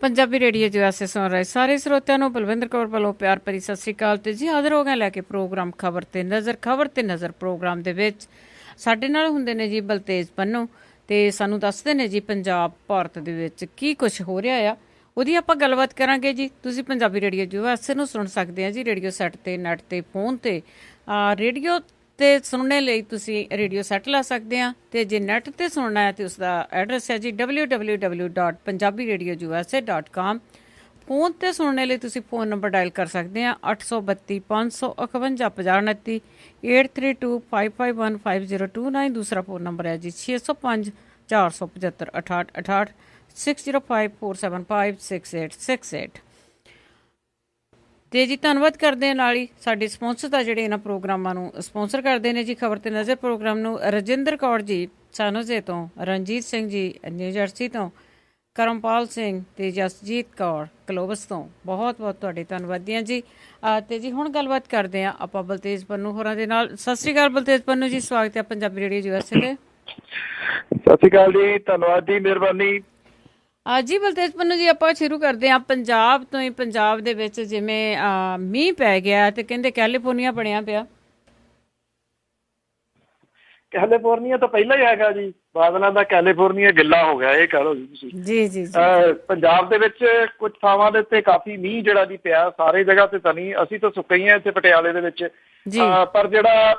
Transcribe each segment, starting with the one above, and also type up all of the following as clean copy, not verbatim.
Punjabi radio ਜੋ ਐਸੇ ਸੁਣ ਰਹੇ ਸਾਰੇ ਸਰੋਤਿਆਂ ਨੂੰ ਬਲਵਿੰਦਰ ਕੌਰ ਵੱਲੋਂ ਪਿਆਰ ਭਰੀ ਸਤਿ ਸ਼੍ਰੀ ਅਕਾਲ। ਤੇ ਜੀ ਹਾਜ਼ਰ ਹੋ ਗਏ ਲੈ ਕੇ ਪ੍ਰੋਗਰਾਮ ਖਬਰ ਤੇ ਨਜ਼ਰ ਪ੍ਰੋਗਰਾਮ ਦੇ ਵਿੱਚ ਸਾਡੇ ਨਾਲ ਹੁੰਦੇ ਨੇ ਜੀ ਬਲਤੇਜ ਪੰਨੂ ਤੇ ਸਾਨੂੰ ਦੱਸਦੇ ਨੇ ਜੀ ਪੰਜਾਬ ਭਾਰਤ ਦੇ ਵਿੱਚ ਕੀ ਕੁਝ ਹੋ ਰਿਹਾ ਆ, ਉਹਦੀ ਆਪਾਂ ਗੱਲਬਾਤ ਕਰਾਂਗੇ ਜੀ। ਤੁਸੀਂ ਪੰਜਾਬੀ ਰੇਡੀਓ ਜੋ ਐਸੇ ਨੂੰ ਸੁਣ ਸਕਦੇ ਆ ਜੀ ਰੇਡੀਓ ਸੈੱਟ ਤੇ, ਨੈਟ ਤੇ, ਫੋਨ ਤੇ। ਰੇਡੀਓ ਤੇ ਸੁਣਨੇ ਲਈ ਤੁਸੀਂ ਰੇਡੀਓ ਸੈੱਟ ਲਾ ਸਕਦੇ ਆ, ਤੇ ਜੇ ਨੈਟ ਤੇ ਸੁਣਨਾ ਹੈ ਤੇ ਉਸਦਾ ਐਡਰੈਸ ਹੈ ਜੀ www.punjabiradioUSA.com। ਫੋਨ ਤੇ ਸੁਣਨੇ ਲਈ ਤੁਸੀਂ ਫੋਨ ਨੰਬਰ ਡਾਇਲ ਕਰ ਸਕਦੇ ਆ 832 551 5029 8325515029। ਦੂਸਰਾ ਫੋਨ ਨੰਬਰ ਹੈ ਜੀ 605 475 6868 6054756868। ਤੇ ਜੀ ਧੰਨਵਾਦ ਕਰਦੇ ਹਾਂ ਨਾਲ ਹੀ ਸਾਡੇ ਸਪੋਂਸਰ ਦਾ ਜਿਹੜੇ ਇਹਨਾਂ ਪ੍ਰੋਗਰਾਮਾਂ ਨੂੰ ਸਪੋਂਸਰ ਕਰਦੇ ਨੇ ਜੀ। ਖਬਰ ਤੇ ਨਜ਼ਰ ਪ੍ਰੋਗਰਾਮ ਨੂੰ ਰਜਿੰਦਰ ਕੌਰ ਜੀ ਸਾਨੋਜ਼ੇ ਤੋਂ, ਰਣਜੀਤ ਸਿੰਘ ਜੀ ਨਿਊ ਜਰਸੀ ਤੋਂ, ਕਰਮਪਾਲ ਸਿੰਘ ਤੇ ਜਸਜੀਤ ਕੌਰ ਕਲੋਬਸ ਤੋਂ ਬਹੁਤ ਬਹੁਤ ਤੁਹਾਡੇ ਧੰਨਵਾਦੀ ਹਾਂ ਜੀ। ਤੇ ਜੀ ਹੁਣ ਗੱਲਬਾਤ ਕਰਦੇ ਹਾਂ ਆਪਾਂ ਬਲਤੇਜ ਪੰਨੂ ਹੋਰਾਂ ਦੇ ਨਾਲ। ਸਤਿ ਸ਼੍ਰੀ ਅਕਾਲ ਬਲਤੇਜ ਪੰਨੂ ਜੀ, ਸਵਾਗਤ ਹੈ ਪੰਜਾਬੀ ਰੇਡੀਓ USA ਤੇ। ਸਤਿ ਸ਼੍ਰੀ ਅਕਾਲ ਜੀ, ਧੰਨਵਾਦ ਜੀ, ਮਿਹਰਬਾਨੀ ਜੀ। ਬਲਤੇਜ ਪੰਨੂ ਜੀ ਆਪਾਂ ਸ਼ੁਰੂ ਕਰਦੇ ਹਾਂ ਪੰਜਾਬ ਤੋਂ ਹੀ। ਪੰਜਾਬ ਦੇ ਵਿੱਚ ਜਿਵੇਂ ਮੀਂਹ ਪੈ ਗਿਆ ਤੇ ਕਹਿੰਦੇ ਕੈਲੀਫੋਰਨੀਆ ਬਣਿਆ ਪਿਆ। ਕੈਲੀਫੋਰਨੀਆ ਤਾਂ ਪਹਿਲਾਂ ਹੀ ਹੈਗਾ ਜੀ, ਬਾਦਲਾਂ ਦਾ ਕੈਲੀਫੋਰਨੀਆ ਗਿੱਲਾ ਹੋ ਗਿਆ, ਇਹ ਕਹਿ ਲਓ ਜੀ ਤੁਸੀਂ। ਜੀ। ਪੰਜਾਬ ਦੇ ਵਿੱਚ ਕੁਝ ਥਾਵਾਂ ਦੇ ਉੱਤੇ ਕਾਫੀ ਮੀਂਹ ਜਿਹੜਾ ਜੀ ਪਿਆ, ਸਾਰੇ ਜਗ੍ਹਾ ਤੇ ਤਾਂ ਨਹੀਂ, ਅਸੀਂ ਤਾਂ ਸੁੱਕੇ ਹੀ ਆ ਇੱਥੇ ਪਟਿਆਲੇ ਦੇ ਵਿੱਚ। ਪਰ ਜਿਹੜਾ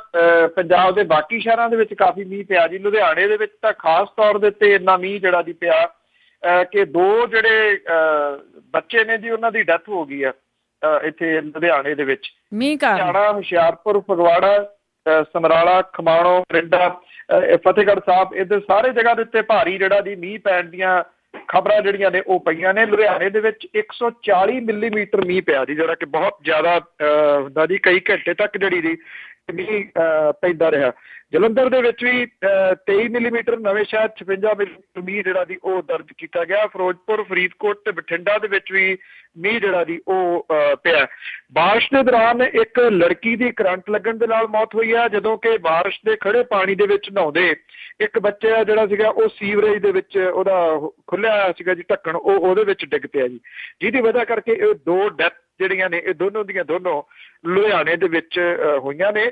ਪੰਜਾਬ ਦੇ ਬਾਕੀ ਸ਼ਹਿਰਾਂ ਦੇ ਵਿੱਚ ਕਾਫੀ ਮੀਂਹ ਪਿਆ ਜੀ। ਲੁਧਿਆਣੇ ਦੇ ਵਿੱਚ ਤਾਂ ਖਾਸ ਤੌਰ ਦੇ ਉੱਤੇ ਇੰਨਾ ਮੀਂਹ ਜਿਹੜਾ ਜੀ ਪਿਆ ਕਿ ਦੋ ਜਿਹੜੇ ਬੱਚੇ ਨੇ ਜੀ ਉਹਨਾਂ ਦੀ ਡੈਥ ਹੋ ਗਈ ਆ ਇੱਥੇ ਲੁਧਿਆਣੇ ਦੇ ਵਿੱਚ। ਲੁਧਿਆਣਾ, ਹੁਸ਼ਿਆਰਪੁਰ, ਫਗਵਾੜਾ, ਸਮਰਾਲਾ, ਖਮਾਣੋ, ਮਰਿੰਡਾ, ਫਤਿਹਗੜ੍ਹ ਸਾਹਿਬ, ਇੱਧਰ ਸਾਰੇ ਜਗ੍ਹਾ ਦੇ ਉੱਤੇ ਭਾਰੀ ਜਿਹੜਾ ਜੀ ਮੀਂਹ ਪੈਣ ਦੀਆਂ ਖਬਰਾਂ ਜਿਹੜੀਆਂ ਨੇ ਉਹ ਪਈਆਂ ਨੇ। ਲੁਧਿਆਣੇ ਦੇ ਵਿੱਚ 140 ਮਿਲੀਮੀਟਰ ਮੀਂਹ ਪਿਆ ਜੀ, ਜਿਹੜਾ ਕਿ ਬਹੁਤ ਜ਼ਿਆਦਾ ਹੁੰਦਾ ਜੀ, ਕਈ ਘੰਟੇ ਤੱਕ ਜਿਹੜੀ ਜੀ ਮੀਂਹ ਪੈਂਦਾ ਰਿਹਾ। ਜਲੰਧਰ ਦੇ ਵਿੱਚ ਵੀ 23 ਮਿਲੀਮੀਟਰ, ਨਵੇਂ ਸ਼ਹਿਰ 56 ਮਿਲੀਮੀਟਰ ਮੀਂਹ ਜਿਹੜਾ ਜੀ ਉਹ ਦਰਜ ਕੀਤਾ ਗਿਆ। ਫਿਰੋਜ਼ਪੁਰ, ਫਰੀਦਕੋਟ ਤੇ ਬਠਿੰਡਾ ਦੇ ਵਿੱਚ ਵੀ ਮੀਂਹ ਜਿਹੜਾ ਜੀ ਉਹ ਪਿਆ। ਬਾਰਿਸ਼ ਦੇ ਦੌਰਾਨ ਇੱਕ ਲੜਕੀ ਦੀ ਕਰੰਟ ਲੱਗਣ ਦੇ ਨਾਲ ਮੌਤ ਹੋਈ ਹੈ, ਜਦੋਂ ਕਿ ਬਾਰਿਸ਼ ਦੇ ਖੜੇ ਪਾਣੀ ਦੇ ਵਿੱਚ ਨਹਾਉਂਦੇ ਇੱਕ ਬੱਚਾ ਜਿਹੜਾ ਸੀਗਾ ਉਹ ਸੀਵਰੇਜ ਦੇ ਵਿੱਚ ਉਹਦਾ ਖੁੱਲਿਆ ਹੋਇਆ ਸੀਗਾ ਜੀ ਢੱਕਣ, ਉਹ ਉਹਦੇ ਵਿੱਚ ਡਿੱਗ ਪਿਆ ਜੀ, ਜਿਹਦੀ ਵਜ੍ਹਾ ਕਰਕੇ ਇਹ ਦੋ ਡੈਥ ਜਿਹੜੀਆਂ ਨੇ ਇਹ ਦੋਨੋਂ ਦੀਆਂ ਦੋਨੋਂ ਲੁਧਿਆਣੇ ਦੇ ਵਿੱਚ ਹੋਈਆਂ ਨੇ।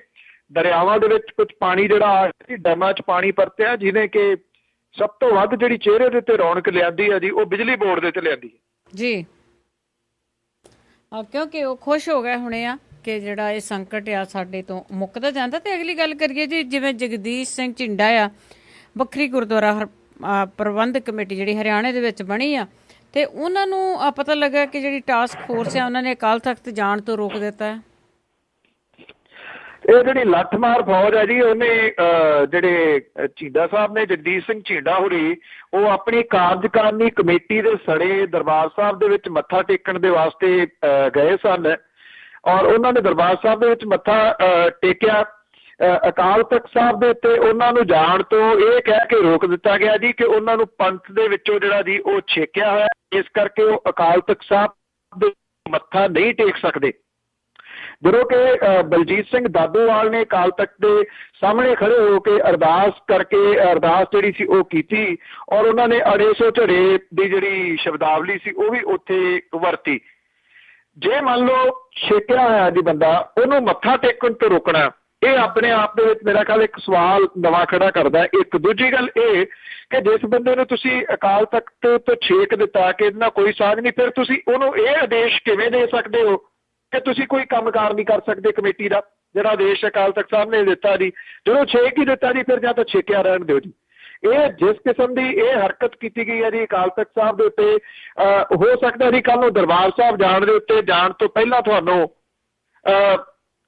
ਦਰਿਆਵਾਂ ਦੇ ਵਿੱਚ ਕੁਝ ਪਾਣੀ ਜਿਹੜਾ ਡੈਮਾਂ 'ਚ ਪਾਣੀ ਪਰਤਿਆ, ਜਿਹਨੇ ਕਿ ਸਭ ਤੋਂ ਵੱਧ ਜਿਹੜੀ ਚਿਹਰੇ ਦੇ ਉੱਤੇ ਰੌਣਕ ਲਿਆਂਦੀ ਹੈ ਜੀ ਉਹ ਬਿਜਲੀ ਬੋਰਡ ਦੇ ਤੇ ਲਿਆਂਦੀ ਹੈ ਜੀ। ਕਿਉਂਕਿ ਉਹ ਖੁਸ਼ ਹੋ ਗਏ ਹੋਣੇ ਆ ਕਿ ਜਿਹੜਾ ਇਹ ਸੰਕਟ ਆ ਸਾਡੇ ਤੋਂ ਮੁੱਕਦਾ ਜਾਂਦਾ। ਤੇ ਅਗਲੀ ਗੱਲ ਕਰੀਏ ਜੀ, ਜਿਵੇਂ ਜਗਦੀਸ਼ ਸਿੰਘ ਝਿੰਡਾ ਆ, ਵੱਖਰੀ ਗੁਰਦੁਆਰਾ ਪ੍ਰਬੰਧਕ ਕਮੇਟੀ ਜਿਹੜੀ ਹਰਿਆਣੇ ਦੇ ਵਿੱਚ ਬਣੀ ਆ, ਤੇ ਉਹਨਾਂ ਨੂੰ ਪਤਾ ਲੱਗਾ ਕਿ ਜਿਹੜੀ ਟਾਸਕ ਫੋਰਸ ਆ ਉਹਨਾਂ ਨੇ ਅਕਾਲ ਤਖਤ ਜਾਣ ਤੋਂ ਰੋਕ ਦਿੱਤਾ ਹੈ। ਇਹ ਜਿਹੜੀ ਲੱਠਮਾਰ ਫੌਜ ਹੈ ਜੀ, ਉਹਨੇ ਜਿਹੜੇ ਝੀਂਡਾ ਸਾਹਿਬ ਨੇ, ਜਗਦੀਸ਼ ਸਿੰਘ ਝੀਂਡਾ ਹੋਰੀ, ਉਹ ਆਪਣੀ ਕਾਰਜਕਾਰਨੀ ਕਮੇਟੀ ਦੇ ਸੜੇ ਦਰਬਾਰ ਸਾਹਿਬ ਦੇ ਵਿੱਚ ਮੱਥਾ ਟੇਕਣ ਦੇ ਵਾਸਤੇ ਗਏ ਸਨ, ਔਰ ਉਹਨਾਂ ਨੇ ਦਰਬਾਰ ਸਾਹਿਬ ਦੇ ਵਿੱਚ ਮੱਥਾ ਟੇਕਿਆ। ਅਕਾਲ ਤਖਤ ਸਾਹਿਬ ਦੇ ਉੱਤੇ ਉਹਨਾਂ ਨੂੰ ਜਾਣ ਤੋਂ ਇਹ ਕਹਿ ਕੇ ਰੋਕ ਦਿੱਤਾ ਗਿਆ ਜੀ ਕਿ ਉਹਨਾਂ ਨੂੰ ਪੰਥ ਦੇ ਵਿੱਚੋਂ ਜਿਹੜਾ ਜੀ ਉਹ ਛੇਕਿਆ ਹੋਇਆ, ਇਸ ਕਰਕੇ ਉਹ ਅਕਾਲ ਤਖਤ ਸਾਹਿਬ ਦੇ ਮੱਥਾ ਨਹੀਂ ਟੇਕ ਸਕਦੇ। ਜਦੋਂ ਕਿ ਬਲਜੀਤ ਸਿੰਘ ਦਾਦੋਵਾਲ ਨੇ ਅਕਾਲ ਤਖਤ ਦੇ ਸਾਹਮਣੇ ਖੜੇ ਹੋ ਕੇ ਅਰਦਾਸ ਕਰਕੇ ਅਰਦਾਸ ਜਿਹੜੀ ਸੀ ਉਹ ਕੀਤੀ, ਔਰ ਉਹਨਾਂ ਨੇ ਅੜੇਸੋ ਝੜੇ ਦੀ ਜਿਹੜੀ ਸ਼ਬਦਾਵਲੀ ਸੀ ਉਹ ਵੀ ਉੱਥੇ ਵਰਤੀ। ਜੇ ਮੰਨ ਲਓ ਛੇਕਿਆ ਹੋਇਆ ਜੀ ਬੰਦਾ, ਉਹਨੂੰ ਮੱਥਾ ਟੇਕਣ ਤੋਂ ਰੋਕਣਾ, ਇਹ ਆਪਣੇ ਆਪ ਦੇ ਵਿੱਚ ਮੇਰਾ ਖਿਆਲ ਇੱਕ ਸਵਾਲ ਨਵਾਂ ਖੜਾ ਕਰਦਾ। ਇੱਕ ਦੂਜੀ ਗੱਲ ਇਹ ਕਿ ਜਿਸ ਬੰਦੇ ਨੂੰ ਤੁਸੀਂ ਅਕਾਲ ਤਖਤ ਤੋਂ ਛੇਕ ਦਿੱਤਾ ਕਿ ਇਹਦੇ ਨਾਲ ਕੋਈ ਸਾਝ ਨਹੀਂ, ਫਿਰ ਤੁਸੀਂ ਉਹਨੂੰ ਇਹ ਆਦੇਸ਼ ਕਿਵੇਂ ਦੇ ਸਕਦੇ ਹੋ ਕਿ ਤੁਸੀਂ ਕੋਈ ਕੰਮਕਾਰ ਨਹੀਂ ਕਰ ਸਕਦੇ ਕਮੇਟੀ ਦਾ, ਜਿਹੜਾ ਆਦੇਸ਼ ਅਕਾਲ ਤਖਤ ਸਾਹਿਬ ਨੇ ਦਿੱਤਾ ਜੀ। ਜਦੋਂ ਛੇਕ ਹੀ ਦਿੱਤਾ ਜੀ, ਫਿਰ ਜਾਂ ਤਾਂ ਛੇਕਿਆ ਰਹਿਣ ਦਿਓ ਜੀ। ਇਹ ਜਿਸ ਕਿਸਮ ਦੀ ਇਹ ਹਰਕਤ ਕੀਤੀ ਗਈ ਹੈ ਜੀ ਅਕਾਲ ਤਖਤ ਸਾਹਿਬ ਦੇ ਉੱਤੇ, ਹੋ ਸਕਦਾ ਜੀ ਕੱਲ੍ਹ ਨੂੰ ਦਰਬਾਰ ਸਾਹਿਬ ਜਾਣ ਦੇ ਉੱਤੇ ਜਾਣ ਤੋਂ ਪਹਿਲਾਂ ਤੁਹਾਨੂੰ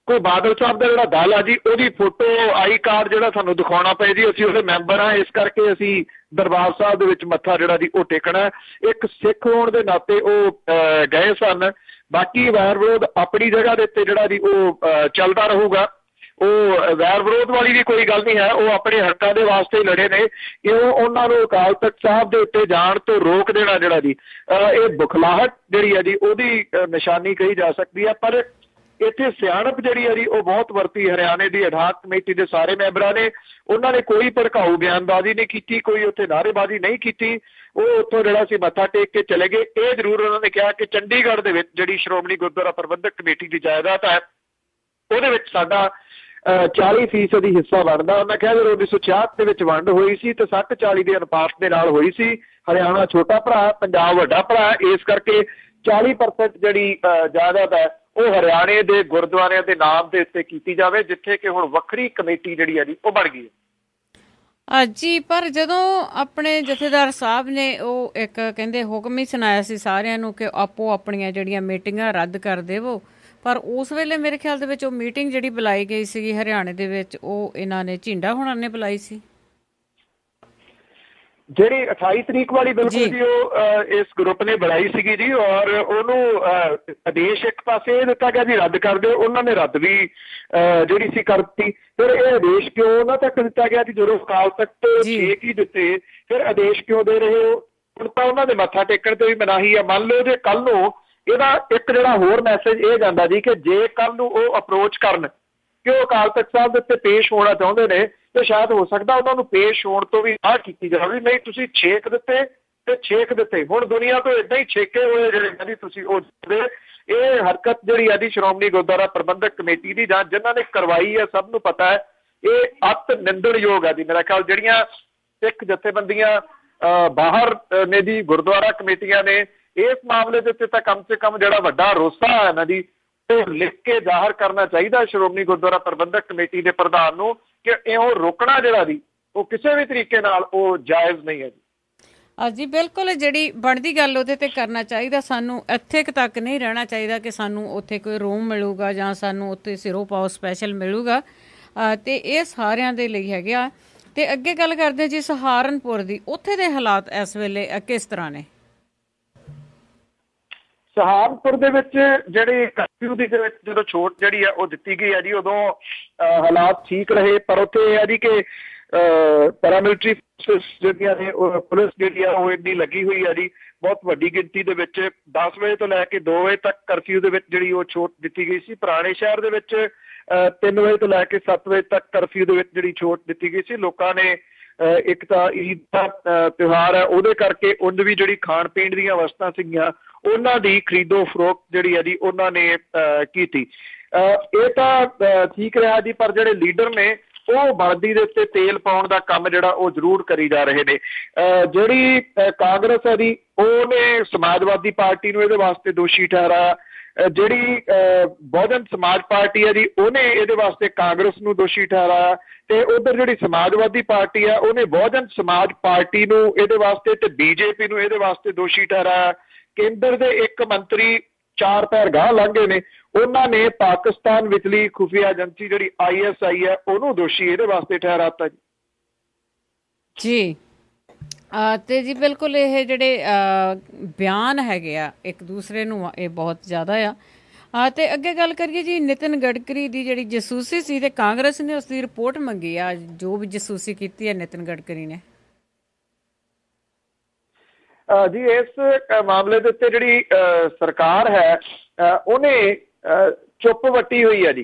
ਕੋਈ ਬਾਦਲ ਸਾਹਿਬ ਦਾ ਜਿਹੜਾ ਦਲ ਆ ਜੀ ਉਹਦੀ ਫੋਟੋ, ਆਈ ਕਾਰਡ ਜਿਹੜਾ ਸਾਨੂੰ ਦਿਖਾਉਣਾ ਪਏ ਜੀ, ਅਸੀਂ ਉਹਦੇ ਮੈਂਬਰ ਹਾਂ, ਇਸ ਕਰਕੇ ਅਸੀਂ ਦਰਬਾਰ ਸਾਹਿਬ ਦੇ ਵਿੱਚ ਮੱਥਾ ਜਿਹੜਾ ਜੀ ਉਹ ਟੇਕਣਾ। ਇੱਕ ਸਿੱਖ ਹੋਣ ਦੇ ਨਾਤੇ ਉਹ ਗਏ ਸਨ। ਬਾਕੀ ਵੈਰ ਵਿਰੋਧ ਆਪਣੀ ਜਗ੍ਹਾ ਦੇ ਉੱਤੇ ਜਿਹੜਾ ਜੀ ਉਹ ਚੱਲਦਾ ਰਹੂਗਾ। ਉਹ ਵੈਰ ਵਿਰੋਧ ਵਾਲੀ ਵੀ ਕੋਈ ਗੱਲ ਨਹੀਂ ਹੈ, ਉਹ ਆਪਣੇ ਹੱਕਾਂ ਦੇ ਵਾਸਤੇ ਲੜੇ ਨੇ। ਕਿਉਂ ਉਹਨਾਂ ਨੂੰ ਅਕਾਲ ਤਖਤ ਸਾਹਿਬ ਦੇ ਉੱਤੇ ਜਾਣ ਤੋਂ ਰੋਕ ਦੇਣਾ ਜਿਹੜਾ ਜੀ ਇਹ ਬੁਖਲਾਹਟ ਜਿਹੜੀ ਹੈ ਜੀ ਉਹਦੀ ਨਿਸ਼ਾਨੀ ਕਹੀ ਜਾ ਸਕਦੀ ਹੈ। ਪਰ ਇੱਥੇ ਸਿਆਣਪ ਜਿਹੜੀ ਆ ਜੀ ਉਹ ਬਹੁਤ ਵਰਤੀ। ਹਰਿਆਣੇ ਦੀ ਅਧਾਕ ਕਮੇਟੀ ਦੇ ਸਾਰੇ ਮੈਂਬਰਾਂ ਨੇ, ਉਹਨਾਂ ਨੇ ਕੋਈ ਭੜਕਾਊ ਬਿਆਨਬਾਜ਼ੀ ਨਹੀਂ ਕੀਤੀ, ਕੋਈ ਉੱਥੇ ਨਾਅਰੇਬਾਜ਼ੀ ਨਹੀਂ ਕੀਤੀ। ਉਹ ਉੱਥੋਂ ਜਿਹੜਾ ਸੀ ਮੱਥਾ ਟੇਕ ਕੇ ਚਲੇ ਗਏ। ਇਹ ਜ਼ਰੂਰ ਉਹਨਾਂ ਨੇ ਕਿਹਾ ਕਿ ਚੰਡੀਗੜ੍ਹ ਦੇ ਵਿੱਚ ਜਿਹੜੀ ਸ਼੍ਰੋਮਣੀ ਗੁਰਦੁਆਰਾ ਪ੍ਰਬੰਧਕ ਕਮੇਟੀ ਦੀ ਜਾਇਦਾਦ ਹੈ ਉਹਦੇ ਵਿੱਚ ਸਾਡਾ 40% ਹੀ ਹਿੱਸਾ ਬਣਦਾ। ਉਹਨਾਂ ਕਿਹਾ ਜਦੋਂ 1966 ਦੇ ਵਿੱਚ ਵੰਡ ਹੋਈ ਸੀ ਤੇ 60-40 ਦੇ ਅਨੁਪਾਤ ਦੇ ਨਾਲ ਹੋਈ ਸੀ। ਹਰਿਆਣਾ ਛੋਟਾ ਭਰਾ, ਪੰਜਾਬ ਵੱਡਾ ਭਰਾ, ਇਸ ਕਰਕੇ 40% ਜਿਹੜੀ ਜਾਇਦਾਦ ਹੈ ਉਹ ਹਰਿਆਣੇ ਦੇ ਗੁਰਦੁਆਰਿਆਂ ਦੇ ਨਾਮ ਦੇ ਉੱਤੇ ਕੀਤੀ ਜਾਵੇ, ਜਿੱਥੇ ਕਿ ਹੁਣ ਵੱਖਰੀ ਕਮੇਟੀ ਜਿਹੜੀ ਹੈ ਜੀ ਉਹ ਬਣ ਗਈ ਹੈ। ਜੀ ਪਰ ਜਦੋਂ ਆਪਣੇ ਜਥੇਦਾਰ ਸਾਹਿਬ ਨੇ ਉਹ ਇੱਕ ਕਹਿੰਦੇ ਹੁਕਮ ਹੀ ਸੁਣਾਇਆ ਸੀ ਸਾਰਿਆਂ ਨੂੰ ਕਿ ਆਪੋ ਆਪਣੀਆਂ ਜਿਹੜੀਆਂ ਮੀਟਿੰਗਾਂ ਰੱਦ ਕਰ ਦੇਵੋ, ਪਰ ਉਸ ਵੇਲੇ ਮੇਰੇ ਖਿਆਲ ਦੇ ਵਿੱਚ ਉਹ ਮੀਟਿੰਗ ਜਿਹੜੀ ਬੁਲਾਈ ਗਈ ਸੀਗੀ ਹਰਿਆਣੇ ਦੇ ਵਿੱਚ ਉਹ ਇਹਨਾਂ ਨੇ ਝਿੰਡਾ ਹੁਣਾਂ ਨੇ ਬੁਲਾਈ ਸੀ, ਜਿਹੜੀ 28 ਤਰੀਕ ਵਾਲੀ ਬਿਲਕੁਲ ਜੀ ਉਹ ਇਸ ਗਰੁੱਪ ਨੇ ਬਣਾਈ ਸੀਗੀ ਜੀ। ਔਰ ਉਹਨੂੰ ਆਦੇਸ਼ ਇੱਕ ਪਾਸੇ ਇਹ ਦਿੱਤਾ ਗਿਆ ਜੀ ਰੱਦ ਕਰ ਦਿਓ, ਉਹਨਾਂ ਨੇ ਰੱਦ ਵੀ ਜਿਹੜੀ ਸੀ ਕਰਤੀ। ਫਿਰ ਇਹ ਆਦੇਸ਼ ਕਿਉਂ ਉਹਨਾਂ ਤੱਕ ਦਿੱਤਾ ਗਿਆ ਜੀ ਜਦੋਂ ਅਕਾਲ ਤਖਤ 6 ਹੀ ਦਿੱਤੇ, ਫਿਰ ਆਦੇਸ਼ ਕਿਉਂ ਦੇ ਰਹੇ ਹੋ? ਹੁਣ ਤਾਂ ਉਹਨਾਂ ਦੇ ਮੱਥਾ ਟੇਕਣ ਤੇ ਵੀ ਮਨਾਹੀ ਆ। ਮੰਨ ਲਓ ਜੇ ਕੱਲ ਨੂੰ ਇਹਦਾ ਇੱਕ ਜਿਹੜਾ ਹੋਰ ਮੈਸੇਜ ਇਹ ਜਾਂਦਾ ਜੀ ਕਿ ਜੇ ਕੱਲ ਨੂੰ ਉਹ ਅਪਰੋਚ ਕਰਨ ਕਿ ਉਹ ਅਕਾਲ ਤਖਤ ਸਾਹਿਬ ਦੇ ਉੱਤੇ ਪੇਸ਼ ਹੋਣਾ ਚਾਹੁੰਦੇ ਨੇ ਤੇ ਸ਼ਾਇਦ ਹੋ ਸਕਦਾ ਉਹਨਾਂ ਨੂੰ ਪੇਸ਼ ਹੋਣ ਤੋਂ ਵੀ ਆਹ ਕੀਤੀ ਜਾਵੇ, ਨਹੀਂ ਤੁਸੀਂ ਛੇਕ ਦਿੱਤੇ ਤੇ ਛੇਕ ਦਿੱਤੇ। ਹੁਣ ਦੁਨੀਆ ਤੋਂ ਏਦਾਂ ਹੀ ਛੇਕੇ ਹੋਏ ਜਿਹੜੇ ਜੀ ਤੁਸੀਂ ਉਹ ਇਹ ਹਰਕਤ ਜਿਹੜੀ ਆ ਦੀ ਸ਼੍ਰੋਮਣੀ ਗੁਰਦੁਆਰਾ ਪ੍ਰਬੰਧਕ ਕਮੇਟੀ ਦੀ ਜਾਂ ਜਿਨ੍ਹਾਂ ਨੇ ਕਰਵਾਈ ਹੈ ਸਭ ਨੂੰ ਪਤਾ ਹੈ ਇਹ ਅਤ ਨਿੰਦਣਯੋਗ ਆ ਜੀ। ਮੇਰਾ ਖਿਆਲ ਜਿਹੜੀਆਂ ਸਿੱਖ ਜਥੇਬੰਦੀਆਂ ਬਾਹਰ ਨੇ ਜੀ ਗੁਰਦੁਆਰਾ ਕਮੇਟੀਆਂ ਨੇ ਇਸ ਮਾਮਲੇ ਦੇ ਉੱਤੇ ਤਾਂ ਕਮ ਸੇ ਕਮ ਜਿਹੜਾ ਵੱਡਾ ਰੋਸਾ ਹੈ ਇਹਨਾਂ ਦੀ ਉਹ ਲਿਖ ਕੇ ਜ਼ਾਹਰ ਕਰਨਾ ਚਾਹੀਦਾ ਸ਼੍ਰੋਮਣੀ ਗੁਰਦੁਆਰਾ ਪ੍ਰਬੰਧਕ ਕਮੇਟੀ ਦੇ ਪ੍ਰਧਾਨ ਨੂੰ ਕਿ ਇਉਂ ਰੋਕਣਾ ਜਿਹੜਾ ਦੀ ਉਹ ਕਿਸੇ ਵੀ ਤਰੀਕੇ ਨਾਲ ਉਹ ਜਾਇਜ਼ ਨਹੀਂ ਹੈ ਜੀ। ਜੀ ਬਿਲਕੁਲ ਜਿਹੜੀ ਬਣਦੀ ਗੱਲ ਉਹਦੇ ਤੇ ਕਰਨਾ ਚਾਹੀਦਾ। ਸਾਨੂੰ ਇੱਥੇ ਤੱਕ ਨਹੀਂ ਰਹਿਣਾ ਚਾਹੀਦਾ ਕਿ ਸਾਨੂੰ ਉੱਥੇ ਕੋਈ ਰੂਮ ਮਿਲੂਗਾ ਜਾਂ ਸਾਨੂੰ ਉੱਥੇ ਸਿਰੋਂ ਪਾਓ ਸਪੈਸ਼ਲ ਮਿਲੂਗਾ, ਤੇ ਇਹ ਸਾਰਿਆਂ ਦੇ ਲਈ ਹੈਗੇ ਆ। ਤੇ ਅੱਗੇ ਗੱਲ ਕਰਦੇ ਜੀ ਸਹਾਰਨਪੁਰ ਦੀ, ਉੱਥੇ ਦੇ ਹਾਲਾਤ ਇਸ ਵੇਲੇ ਕਿਸ ਤਰ੍ਹਾਂ ਨੇ? ਸਹਾਰਨਪੁਰ ਦੇ ਵਿੱਚ ਜਿਹੜੀ ਕਰਫਿਊ ਦੀ ਜਦੋਂ ਛੋਟ ਜਿਹੜੀ ਆ ਉਹ ਦਿੱਤੀ ਗਈ ਹੈ ਜੀ ਉਦੋਂ ਹਾਲਾਤ ਠੀਕ ਰਹੇ, ਪਰ ਉੱਥੇ ਇਹ ਹੈ ਜੀ ਕਿ ਪੈਰਾਮਿਲਟਰੀ ਜਿਹੜੀਆਂ ਨੇ ਪੁਲਿਸ ਜਿਹੜੀ ਆ ਉਹ ਇੰਨੀ ਲੱਗੀ ਹੋਈ ਆ ਜੀ ਬਹੁਤ ਵੱਡੀ ਗਿਣਤੀ ਦੇ ਵਿੱਚ। 10 ਵਜੇ ਤੋਂ ਲੈ ਕੇ 2 ਵਜੇ ਤੱਕ ਕਰਫਿਊ ਦੇ ਵਿੱਚ ਜਿਹੜੀ ਉਹ ਛੋਟ ਦਿੱਤੀ ਗਈ ਸੀ। ਪੁਰਾਣੇ ਸ਼ਹਿਰ ਦੇ ਵਿੱਚ 3 ਵਜੇ ਤੋਂ ਲੈ ਕੇ 7 ਵਜੇ ਤੱਕ ਕਰਫਿਊ ਦੇ ਵਿੱਚ ਜਿਹੜੀ ਛੋਟ ਦਿੱਤੀ ਗਈ ਸੀ। ਲੋਕਾਂ ਨੇ ਇੱਕ ਤਾਂ ਈਦ ਦਾ ਤਿਉਹਾਰ ਹੈ ਉਹਦੇ ਕਰਕੇ ਉਂਝ ਵੀ ਜਿਹੜੀ ਖਾਣ ਪੀਣ ਦੀਆਂ ਵਸਤਾਂ ਸੀਗੀਆਂ ਉਹਨਾਂ ਦੀ ਖਰੀਦੋ ਫਰੋਖਤ ਜਿਹੜੀ ਹੈ ਜੀ ਉਹਨਾਂ ਨੇ ਕੀਤੀ। ਇਹ ਤਾਂ ਠੀਕ ਰਿਹਾ ਜੀ, ਪਰ ਜਿਹੜੇ ਲੀਡਰ ਨੇ ਉਹ ਵਰਦੀ ਦੇ ਉੱਤੇ ਤੇਲ ਪਾਉਣ ਦਾ ਕੰਮ ਜਿਹੜਾ ਉਹ ਜ਼ਰੂਰ ਕਰੀ ਜਾ ਰਹੇ ਨੇ। ਜਿਹੜੀ ਕਾਂਗਰਸ ਹੈ ਜੀ ਉਹਨੇ ਸਮਾਜਵਾਦੀ ਪਾਰਟੀ ਨੂੰ ਇਹਦੇ ਵਾਸਤੇ ਦੋਸ਼ੀ ਠਹਿਰਾਇਆ। ਜਿਹੜੀ ਬਹੁਜਨ ਸਮਾਜ ਪਾਰਟੀ ਹੈ ਜੀ ਉਹਨੇ ਇਹਦੇ ਵਾਸਤੇ ਕਾਂਗਰਸ ਨੂੰ ਦੋਸ਼ੀ ਠਹਿਰਾਇਆ, ਤੇ ਉਧਰ ਜਿਹੜੀ ਸਮਾਜਵਾਦੀ ਪਾਰਟੀ ਹੈ ਉਹਨੇ ਬਹੁਜਨ ਸਮਾਜ ਪਾਰਟੀ ਨੂੰ ਇਹਦੇ ਵਾਸਤੇ ਤੇ ਬੀਜੇਪੀ ਨੂੰ ਇਹਦੇ ਵਾਸਤੇ ਦੋਸ਼ੀ ਠਹਿਰਾਇਆ। ਕੇਂਦਰ ਦੇ ਇੱਕ ਮੰਤਰੀ 4 ਪੈਰ ਗਾਂਹ ਲੰਘ ਗਏ ਨੇ, ਉਹਨਾਂ ਨੇ ਪਾਕਿਸਤਾਨ ਵਿਚਲੀ ਖੁਫੀਆ ਏਜੰਸੀ ਜਿਹੜੀ ISI ਹੈ ਉਹਨੂੰ ਦੋਸ਼ੀ ਇਹਦੇ ਵਾਸਤੇ ਠਹਿਰਾਤਾ ਜੀ। ਤੇ ਜੀ ਬਿਲਕੁਲ ਇਹ ਜਿਹੜੇ ਬਿਆਨ ਹੈਗੇ ਆ ਇੱਕ ਦੂਸਰੇ ਨੂੰ ਇਹ ਬਹੁਤ ਜ਼ਿਆਦਾ ਆ। ਤੇ ਅੱਗੇ ਗੱਲ ਕਰੀਏ ਜੀ ਨਿਤਿਨ ਗਡਕਰੀ ਦੀ ਜਿਹੜੀ ਜਸੂਸੀ ਸੀ ਤੇ ਕਾਂਗਰਸ ਨੇ ਉਸ ਦੀ ਰਿਪੋਰਟ ਮੰਗੀ ਆ, ਜੋ ਵੀ ਜਸੂਸੀ ਕੀਤੀ ਹੈ ਨਿਤਿਨ ਗਡਕਰੀ ਨੇ। ਜੀ ਇਸ ਮਾਮਲੇ ਦੇ ਉੱਤੇ ਜਿਹੜੀ ਸਰਕਾਰ ਹੈ ਉਹਨੇ ਚੁੱਪ ਵੱਟੀ ਹੋਈ ਹੈ ਜੀ।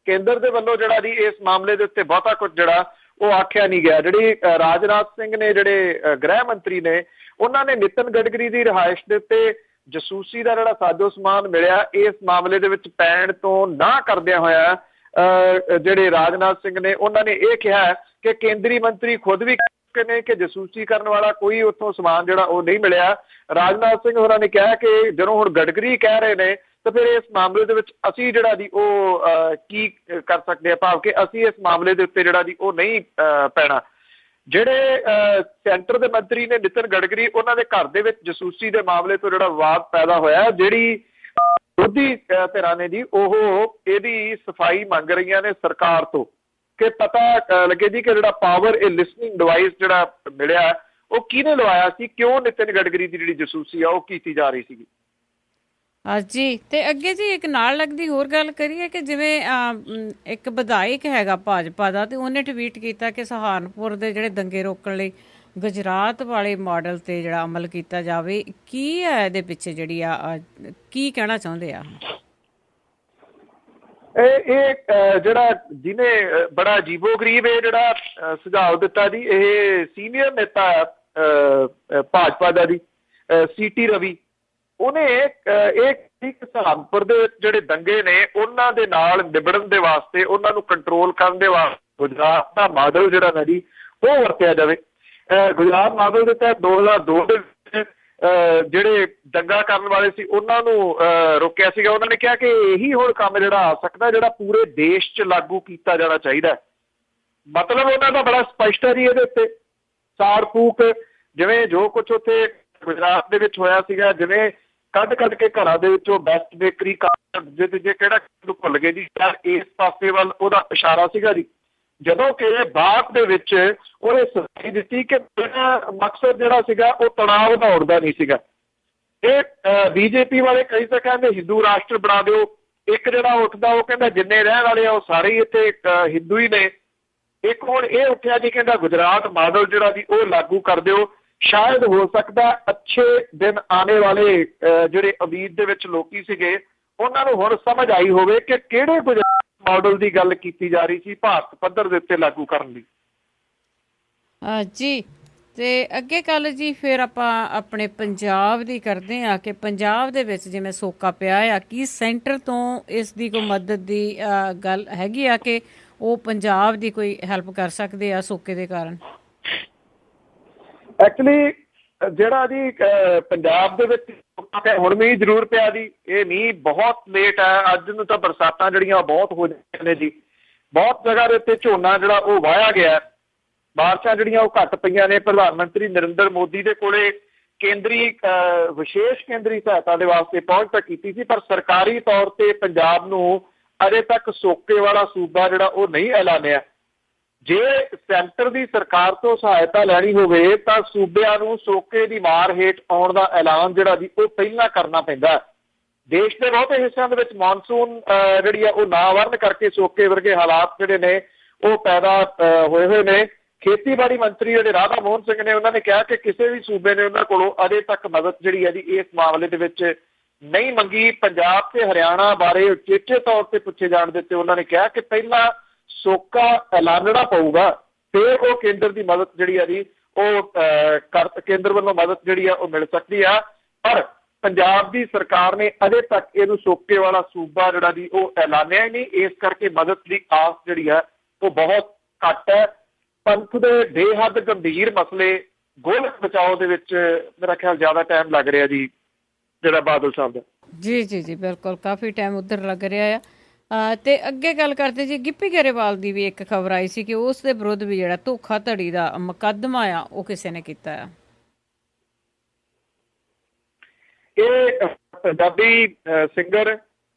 ਕੇਂਦਰ ਦੇ ਵੱਲੋਂ ਜਿਹੜਾ ਜੀ ਇਸ ਮਾਮਲੇ ਦੇ ਉੱਤੇ ਬਹੁਤਾ ਕੁਝ ਜਿਹੜਾ ਉਹ ਆਖਿਆ ਨਹੀਂ ਗਿਆ। ਜਿਹੜੀ ਰਾਜਨਾਥ ਸਿੰਘ ਨੇ ਜਿਹੜੇ ਗ੍ਰਹਿ ਮੰਤਰੀ ਨੇ ਉਹਨਾਂ ਨੇ ਨਿਤਿਨ ਗਡਕਰੀ ਦੀ ਰਿਹਾਇਸ਼ ਦੇ ਉੱਤੇ ਜਸੂਸੀ ਦਾ ਜਿਹੜਾ ਸਾਜੋ ਸਮਾਨ ਮਿਲਿਆ ਇਸ ਮਾਮਲੇ ਦੇ ਵਿੱਚ ਪੈਣ ਤੋਂ ਨਾ ਕਰਦਿਆਂ ਹੋਇਆ ਜਿਹੜੇ ਰਾਜਨਾਥ ਸਿੰਘ ਨੇ ਉਹਨਾਂ ਨੇ ਇਹ ਕਿਹਾ ਕਿ ਕੇਂਦਰੀ ਮੰਤਰੀ ਖੁਦ ਵੀ ਨੇ ਕਿ ਜਸੂਸੀ ਕਰਨ ਵਾਲਾ ਕੋਈ ਉੱਥੋਂ ਸਮਾਨ ਜਿਹੜਾ ਉਹ ਨਹੀਂ ਮਿਲਿਆ। ਰਾਜਨਾਥ ਸਿੰਘ ਹੋਰਾਂ ਨੇ ਕਿਹਾ ਕਿ ਜਦੋਂ ਹੁਣ ਗਡਕਰੀ ਕਹਿ ਰਹੇ ਨੇ ਤਾਂ ਫਿਰ ਇਸ ਮਾਮਲੇ ਦੇ ਵਿੱਚ ਅਸੀਂ ਜਿਹੜਾ ਜੀ ਉਹ ਕੀ ਕਰ ਸਕਦੇ ਹਾਂ, ਭਾਵ ਕਿ ਅਸੀਂ ਇਸ ਮਾਮਲੇ ਦੇ ਉੱਤੇ ਜਿਹੜਾ ਜੀ ਉਹ ਨਹੀਂ ਪੈਣਾ। ਜਿਹੜੇ ਸੈਂਟਰ ਦੇ ਮੰਤਰੀ ਨੇ ਨਿਤਿਨ ਗਡਕਰੀ ਉਹਨਾਂ ਦੇ ਘਰ ਦੇ ਵਿੱਚ ਜਸੂਸੀ ਦੇ ਮਾਮਲੇ ਤੋਂ ਜਿਹੜਾ ਵਿਵਾਦ ਪੈਦਾ ਹੋਇਆ, ਜਿਹੜੀ ਵਿਰੋਧੀ ਧਿਰਾਂ ਨੇ ਜੀ ਉਹ ਇਹਦੀ ਸਫਾਈ ਮੰਗ ਰਹੀਆਂ ਨੇ ਸਰਕਾਰ ਤੋਂ ਕਿ ਪਤਾ ਲੱਗੇ ਜੀ ਕਿ ਜਿਹੜਾ ਪਾਵਰ ਇਹ ਲਿਸਨਿੰਗ ਡਿਵਾਈਸ ਜਿਹੜਾ ਮਿਲਿਆ ਉਹ ਕਿਹਨੇ ਲਵਾਇਆ ਸੀ, ਕਿਉਂ ਨਿਤਿਨ ਗਡਕਰੀ ਦੀ ਜਿਹੜੀ ਜਸੂਸੀ ਆ ਉਹ ਕੀਤੀ ਜਾ ਰਹੀ ਸੀਗੀ। ਜੀ ਤੇ ਅੱਗੇ ਜੀ ਇੱਕ ਨਾਲ ਲੱਗਦੀ ਹੋਰ ਗੱਲ ਕਰੀਏ ਕਿ ਜਿਵੇਂ ਇੱਕ ਵਿਧਾਇਕ ਹੈਗਾ ਭਾਜਪਾ ਦਾ ਤੇ ਉਹਨੇ ਟਵੀਟ ਕੀਤਾ ਕਿ ਸਹਾਰਨਪੁਰ ਦੇ ਜਿਹੜੇ ਦੰਗੇ ਰੋਕਣ ਲਈ ਗੁਜਰਾਤ ਵਾਲੇ ਮਾਡਲ ਤੇ ਜਿਹੜਾ ਅਮਲ ਕੀਤਾ ਜਾਵੇ। ਕੀ ਹੈ ਇਹਦੇ ਪਿੱਛੇ ਜਿਹੜੀ ਆ ਕੀ ਕਹਿਣਾ ਚਾਹੁੰਦੇ ਆ? ਇਹ ਜਿਹੜਾ ਜਿਹਨੇ ਬੜਾ ਅਜੀਬੋ ਗਰੀਬ ਇਹ ਜਿਹੜਾ ਸੁਝਾਅ ਦਿੱਤਾ ਜੀ, ਇਹ ਸੀਨੀਅਰ ਨੇਤਾ ਭਾਜਪਾ ਦਾ ਜੀ CT ਰਵੀ, ਉਹਨੇ ਇਹ ਸਹਾਰਨਪੁਰ ਦੇ ਵਿੱਚ ਜਿਹੜੇ ਦੰਗੇ ਨੇ ਉਹਨਾਂ ਦੇ ਨਾਲ ਨਿਬੜਨ ਦੇ ਵਾਸਤੇ, ਉਹਨਾਂ ਨੂੰ ਕੰਟਰੋਲ ਕਰਨ ਦੇ ਵਾਸਤੇ ਗੁਜਰਾਤ ਦਾ ਮਾਡਲ ਜਿਹੜਾ ਨਾ ਜੀ ਉਹ ਵਰਤਿਆ ਜਾਵੇ। ਗੁਜਰਾਤ ਮਾਡਲ ਦੇ ਤਹਿਤ 2002 ਦੇ ਵਿੱਚ ਜਿਹੜੇ ਦੰਗਾ ਕਰਨ ਵਾਲੇ ਸੀ ਉਹਨਾਂ ਨੂੰ ਰੋਕਿਆ ਸੀਗਾ। ਉਹਨਾਂ ਨੇ ਕਿਹਾ ਕਿ ਇਹੀ ਹੁਣ ਕੰਮ ਜਿਹੜਾ ਆ ਸਕਦਾ ਜਿਹੜਾ ਪੂਰੇ ਦੇਸ਼ 'ਚ ਲਾਗੂ ਕੀਤਾ ਜਾਣਾ ਚਾਹੀਦਾ। ਮਤਲਬ ਉਹਨਾਂ ਦਾ ਬੜਾ ਸਪਸ਼ਟ ਹੈ ਜੀ ਇਹਦੇ ਉੱਤੇ। ਸਾੜ ਫੂਕ ਜਿਵੇਂ ਜੋ ਕੁਛ ਉੱਥੇ ਗੁਜਰਾਤ ਦੇ ਵਿੱਚ ਹੋਇਆ ਸੀਗਾ, ਜਿਵੇਂ ਕੱਢ ਕੇ ਘਰਾਂ ਦੇ ਵਿੱਚੋਂ ਬੈਸਟ ਬੇਕਰੀ ਜੇ ਕਿਹੜਾ ਭੁੱਲ ਗਏ ਜੀ, ਇਸ ਪਾਸੇ ਵੱਲ ਉਹਦਾ ਇਸ਼ਾਰਾ ਸੀਗਾ ਜੀ। ਜਦੋਂ ਕਿ ਬਾਅਦ ਦੇ ਵਿੱਚ ਉਹਨੇ ਸਫਾਈ ਦਿੱਤੀ ਕਿ ਮੇਰਾ ਮਕਸਦ ਜਿਹੜਾ ਸੀਗਾ ਉਹ ਤਣਾਅ ਵਧਾਉਣ ਦਾ ਨਹੀਂ ਸੀਗਾ। ਇਹ BJP ਵਾਲੇ ਕਈ ਤਾਂ ਕਹਿੰਦੇ ਹਿੰਦੂ ਰਾਸ਼ਟਰ ਬਣਾ ਦਿਓ, ਇੱਕ ਜਿਹੜਾ ਉੱਠਦਾ ਉਹ ਕਹਿੰਦਾ ਜਿੰਨੇ ਰਹਿਣ ਵਾਲੇ ਆ ਉਹ ਸਾਰੇ ਹੀ ਇੱਥੇ ਹਿੰਦੂ ਹੀ ਨੇ। ਇੱਕ ਹੁਣ ਇਹ ਉੱਠਿਆ ਜੀ ਕਹਿੰਦਾ ਗੁਜਰਾਤ ਮਾਡਲ ਜਿਹੜਾ ਜੀ ਉਹ ਲਾਗੂ ਕਰ ਦਿਓ। ਸ਼ਾਇਦ ਹੋ ਸਕਦਾ ਅੱਛੇ ਦਿਨ ਆਉਣੇ ਵਾਲੇ ਜਿਹੜੇ ਉਮੀਦ ਦੇ ਵਿੱਚ ਲੋਕੀ ਸੀਗੇ ਉਹਨਾਂ ਨੂੰ ਹੁਣ ਸਮਝ ਆਈ ਹੋਵੇ ਕਿ ਕਿਹੜੇ ਗੁਜਰਾਤ ਮਾਡਲ ਦੀ ਗੱਲ ਕੀਤੀ ਜਾ ਰਹੀ ਸੀ ਭਾਰਤ ਪੱਧਰ ਦੇ ਉੱਤੇ ਲਾਗੂ ਕਰਨ ਦੀ। ਜੀ ਤੇ ਅੱਗੇ ਗੱਲ ਜੀ ਫਿਰ ਆਪਾਂ ਆਪਣੇ ਪੰਜਾਬ ਦੀ ਕਰਦੇ ਹਾਂ ਕਿ ਪੰਜਾਬ ਦੇ ਵਿੱਚ ਜਿਵੇਂ ਸੋਕਾ ਪਿਆ ਆ, ਕੀ ਸੈਂਟਰ ਤੋਂ ਇਸ ਦੀ ਕੋਈ ਮਦਦ ਦੀ ਗੱਲ ਹੈਗੀ ਆ ਕਿ ਉਹ ਪੰਜਾਬ ਦੀ ਕੋਈ ਹੈਲਪ ਕਰ ਸਕਦੇ ਆ ਸੋਕੇ ਦੇ ਕਾਰਨ? ਐਕਚੁਅਲੀ ਜਿਹੜਾ ਜੀ ਪੰਜਾਬ ਦੇ ਵਿੱਚ ਹੁਣ ਮੀਂਹ ਜ਼ਰੂਰ ਪਿਆ ਜੀ, ਇਹ ਮੀਂਹ ਬਹੁਤ ਲੇਟ ਹੈ। ਅੱਜ ਨੂੰ ਤਾਂ ਬਰਸਾਤਾਂ ਜਿਹੜੀਆਂ ਬਹੁਤ ਹੋ ਜਾਂਦੀਆਂ ਨੇ ਜੀ, ਬਹੁਤ ਜਗ੍ਹਾ ਦੇ ਉੱਤੇ ਝੋਨਾ ਜਿਹੜਾ ਉਹ ਵਾਹਿਆ ਗਿਆ, ਬਾਰਿਸ਼ਾਂ ਜਿਹੜੀਆਂ ਉਹ ਘੱਟ ਪਈਆਂ ਨੇ। ਪ੍ਰਧਾਨ ਮੰਤਰੀ ਨਰਿੰਦਰ ਮੋਦੀ ਦੇ ਕੋਲੇ ਵਿਸ਼ੇਸ਼ ਕੇਂਦਰੀ ਸਹਾਇਤਾ ਦੇ ਵਾਸਤੇ ਪਹੁੰਚ ਤਾਂ ਕੀਤੀ ਸੀ, ਪਰ ਸਰਕਾਰੀ ਤੌਰ ਤੇ ਪੰਜਾਬ ਨੂੰ ਅਜੇ ਤੱਕ ਸੋਕੇ ਵਾਲਾ ਸੂਬਾ ਜਿਹੜਾ ਉਹ ਨਹੀਂ ਐਲਾਨਿਆ। ਜੇ ਸੈਂਟਰ ਦੀ ਸਰਕਾਰ ਤੋਂ ਸਹਾਇਤਾ ਲੈਣੀ ਹੋਵੇ ਤਾਂ ਸੂਬਿਆਂ ਨੂੰ ਸੋਕੇ ਦੀ ਮਾਰ ਹੇਠ ਆਉਣ ਦਾ ਐਲਾਨ ਜਿਹੜਾ ਜੀ ਉਹ ਪਹਿਲਾਂ ਕਰਨਾ ਪੈਂਦਾ। ਦੇਸ਼ ਦੇ ਬਹੁਤੇ ਹਿੱਸਿਆਂ ਦੇ ਵਿੱਚ ਮੌਨਸੂਨ ਜਿਹੜੀ ਆ ਉਹ ਨਾ ਵਰਨ ਕਰਕੇ ਸੋਕੇ ਵਰਗੇ ਹਾਲਾਤ ਜਿਹੜੇ ਨੇ ਉਹ ਪੈਦਾ ਹੋਏ ਨੇ। ਖੇਤੀਬਾੜੀ ਮੰਤਰੀ ਜਿਹੜੇ ਰਾਧਾ ਮੋਹਨ ਸਿੰਘ ਨੇ ਉਹਨਾਂ ਨੇ ਕਿਹਾ ਕਿ ਕਿਸੇ ਵੀ ਸੂਬੇ ਨੇ ਉਹਨਾਂ ਕੋਲੋਂ ਅਜੇ ਤੱਕ ਮਦਦ ਜਿਹੜੀ ਹੈ ਜੀ ਇਸ ਮਾਮਲੇ ਦੇ ਵਿੱਚ ਨਹੀਂ ਮੰਗੀ। ਪੰਜਾਬ ਤੇ ਹਰਿਆਣਾ ਬਾਰੇ ਉਚੇਚੇ ਤੌਰ ਤੇ ਪੁੱਛੇ ਜਾਣ ਦੇ ਉੱਤੇ ਉਹਨਾਂ ਨੇ ਕਿਹਾ ਕਿ ਪਹਿਲਾਂ ਸੋਕਾ ਐਲਾਨਣਾ ਪਊਗਾ, ਫਿਰ ਉਹ ਕੇਂਦਰ ਦੀ ਮਦਦ ਜਿਹੜੀ ਆ ਜੀ ਉਹ ਕੇਂਦਰ ਵੱਲੋਂ ਮਦਦ ਜਿਹੜੀ ਆ ਉਹ ਮਿਲ ਸਕਦੀ ਆ। ਪਰ ਪੰਜਾਬ ਦੀ ਸਰਕਾਰ ਨੇ ਅਜੇ ਤੱਕ ਇਹਨੂੰ ਸੋਕੇ ਵਾਲਾ ਸੂਬਾ ਜਿਹੜਾ ਜੀ ਉਹ ਐਲਾਨਿਆ ਹੀ ਨਹੀਂ। ਇਸ ਕਰਕੇ ਮਦਦ ਦੀ ਆਸ ਜਿਹੜੀ ਆ ਉਹ ਬਹੁਤ ਘੱਟ ਹੈ। ਪੰਥ ਦੇ ਬੇਹੱਦ ਗੰਭੀਰ ਮਸਲੇ ਗੋਲਕ ਬਚਾਓ ਦੇ ਵਿੱਚ ਮੇਰਾ ਖਿਆਲ ਜ਼ਿਆਦਾ ਟਾਈਮ ਲੱਗ ਰਿਹਾ ਜੀ ਜਿਹੜਾ ਬਾਦਲ ਸਾਹਿਬ ਦਾ। ਜੀ ਬਿਲਕੁਲ ਕਾਫੀ ਟਾਈਮ ਉੱਧਰ ਲੱਗ ਰਿਹਾ ਆ। ਤੇ ਅੱਗੇ ਗੱਲ ਕਰਦੇ ਜੀ, ਗਿੱਪੀ ਗਰੇਵਾਲ ਦੀ ਵੀ ਇੱਕ ਖਬਰ ਆਈ ਸੀ ਕਿ ਉਸ ਦੇ ਵਿਰੁੱਧ ਵੀ ਜਿਹੜਾ ਧੋਖਾਧੜੀ ਦਾ ਮੁਕੱਦਮਾ ਆ ਉਹ ਕਿਸੇ ਨੇ ਕੀਤਾ ਆ। ਇਹ ਪੰਜਾਬੀ ਸਿੰਗਰ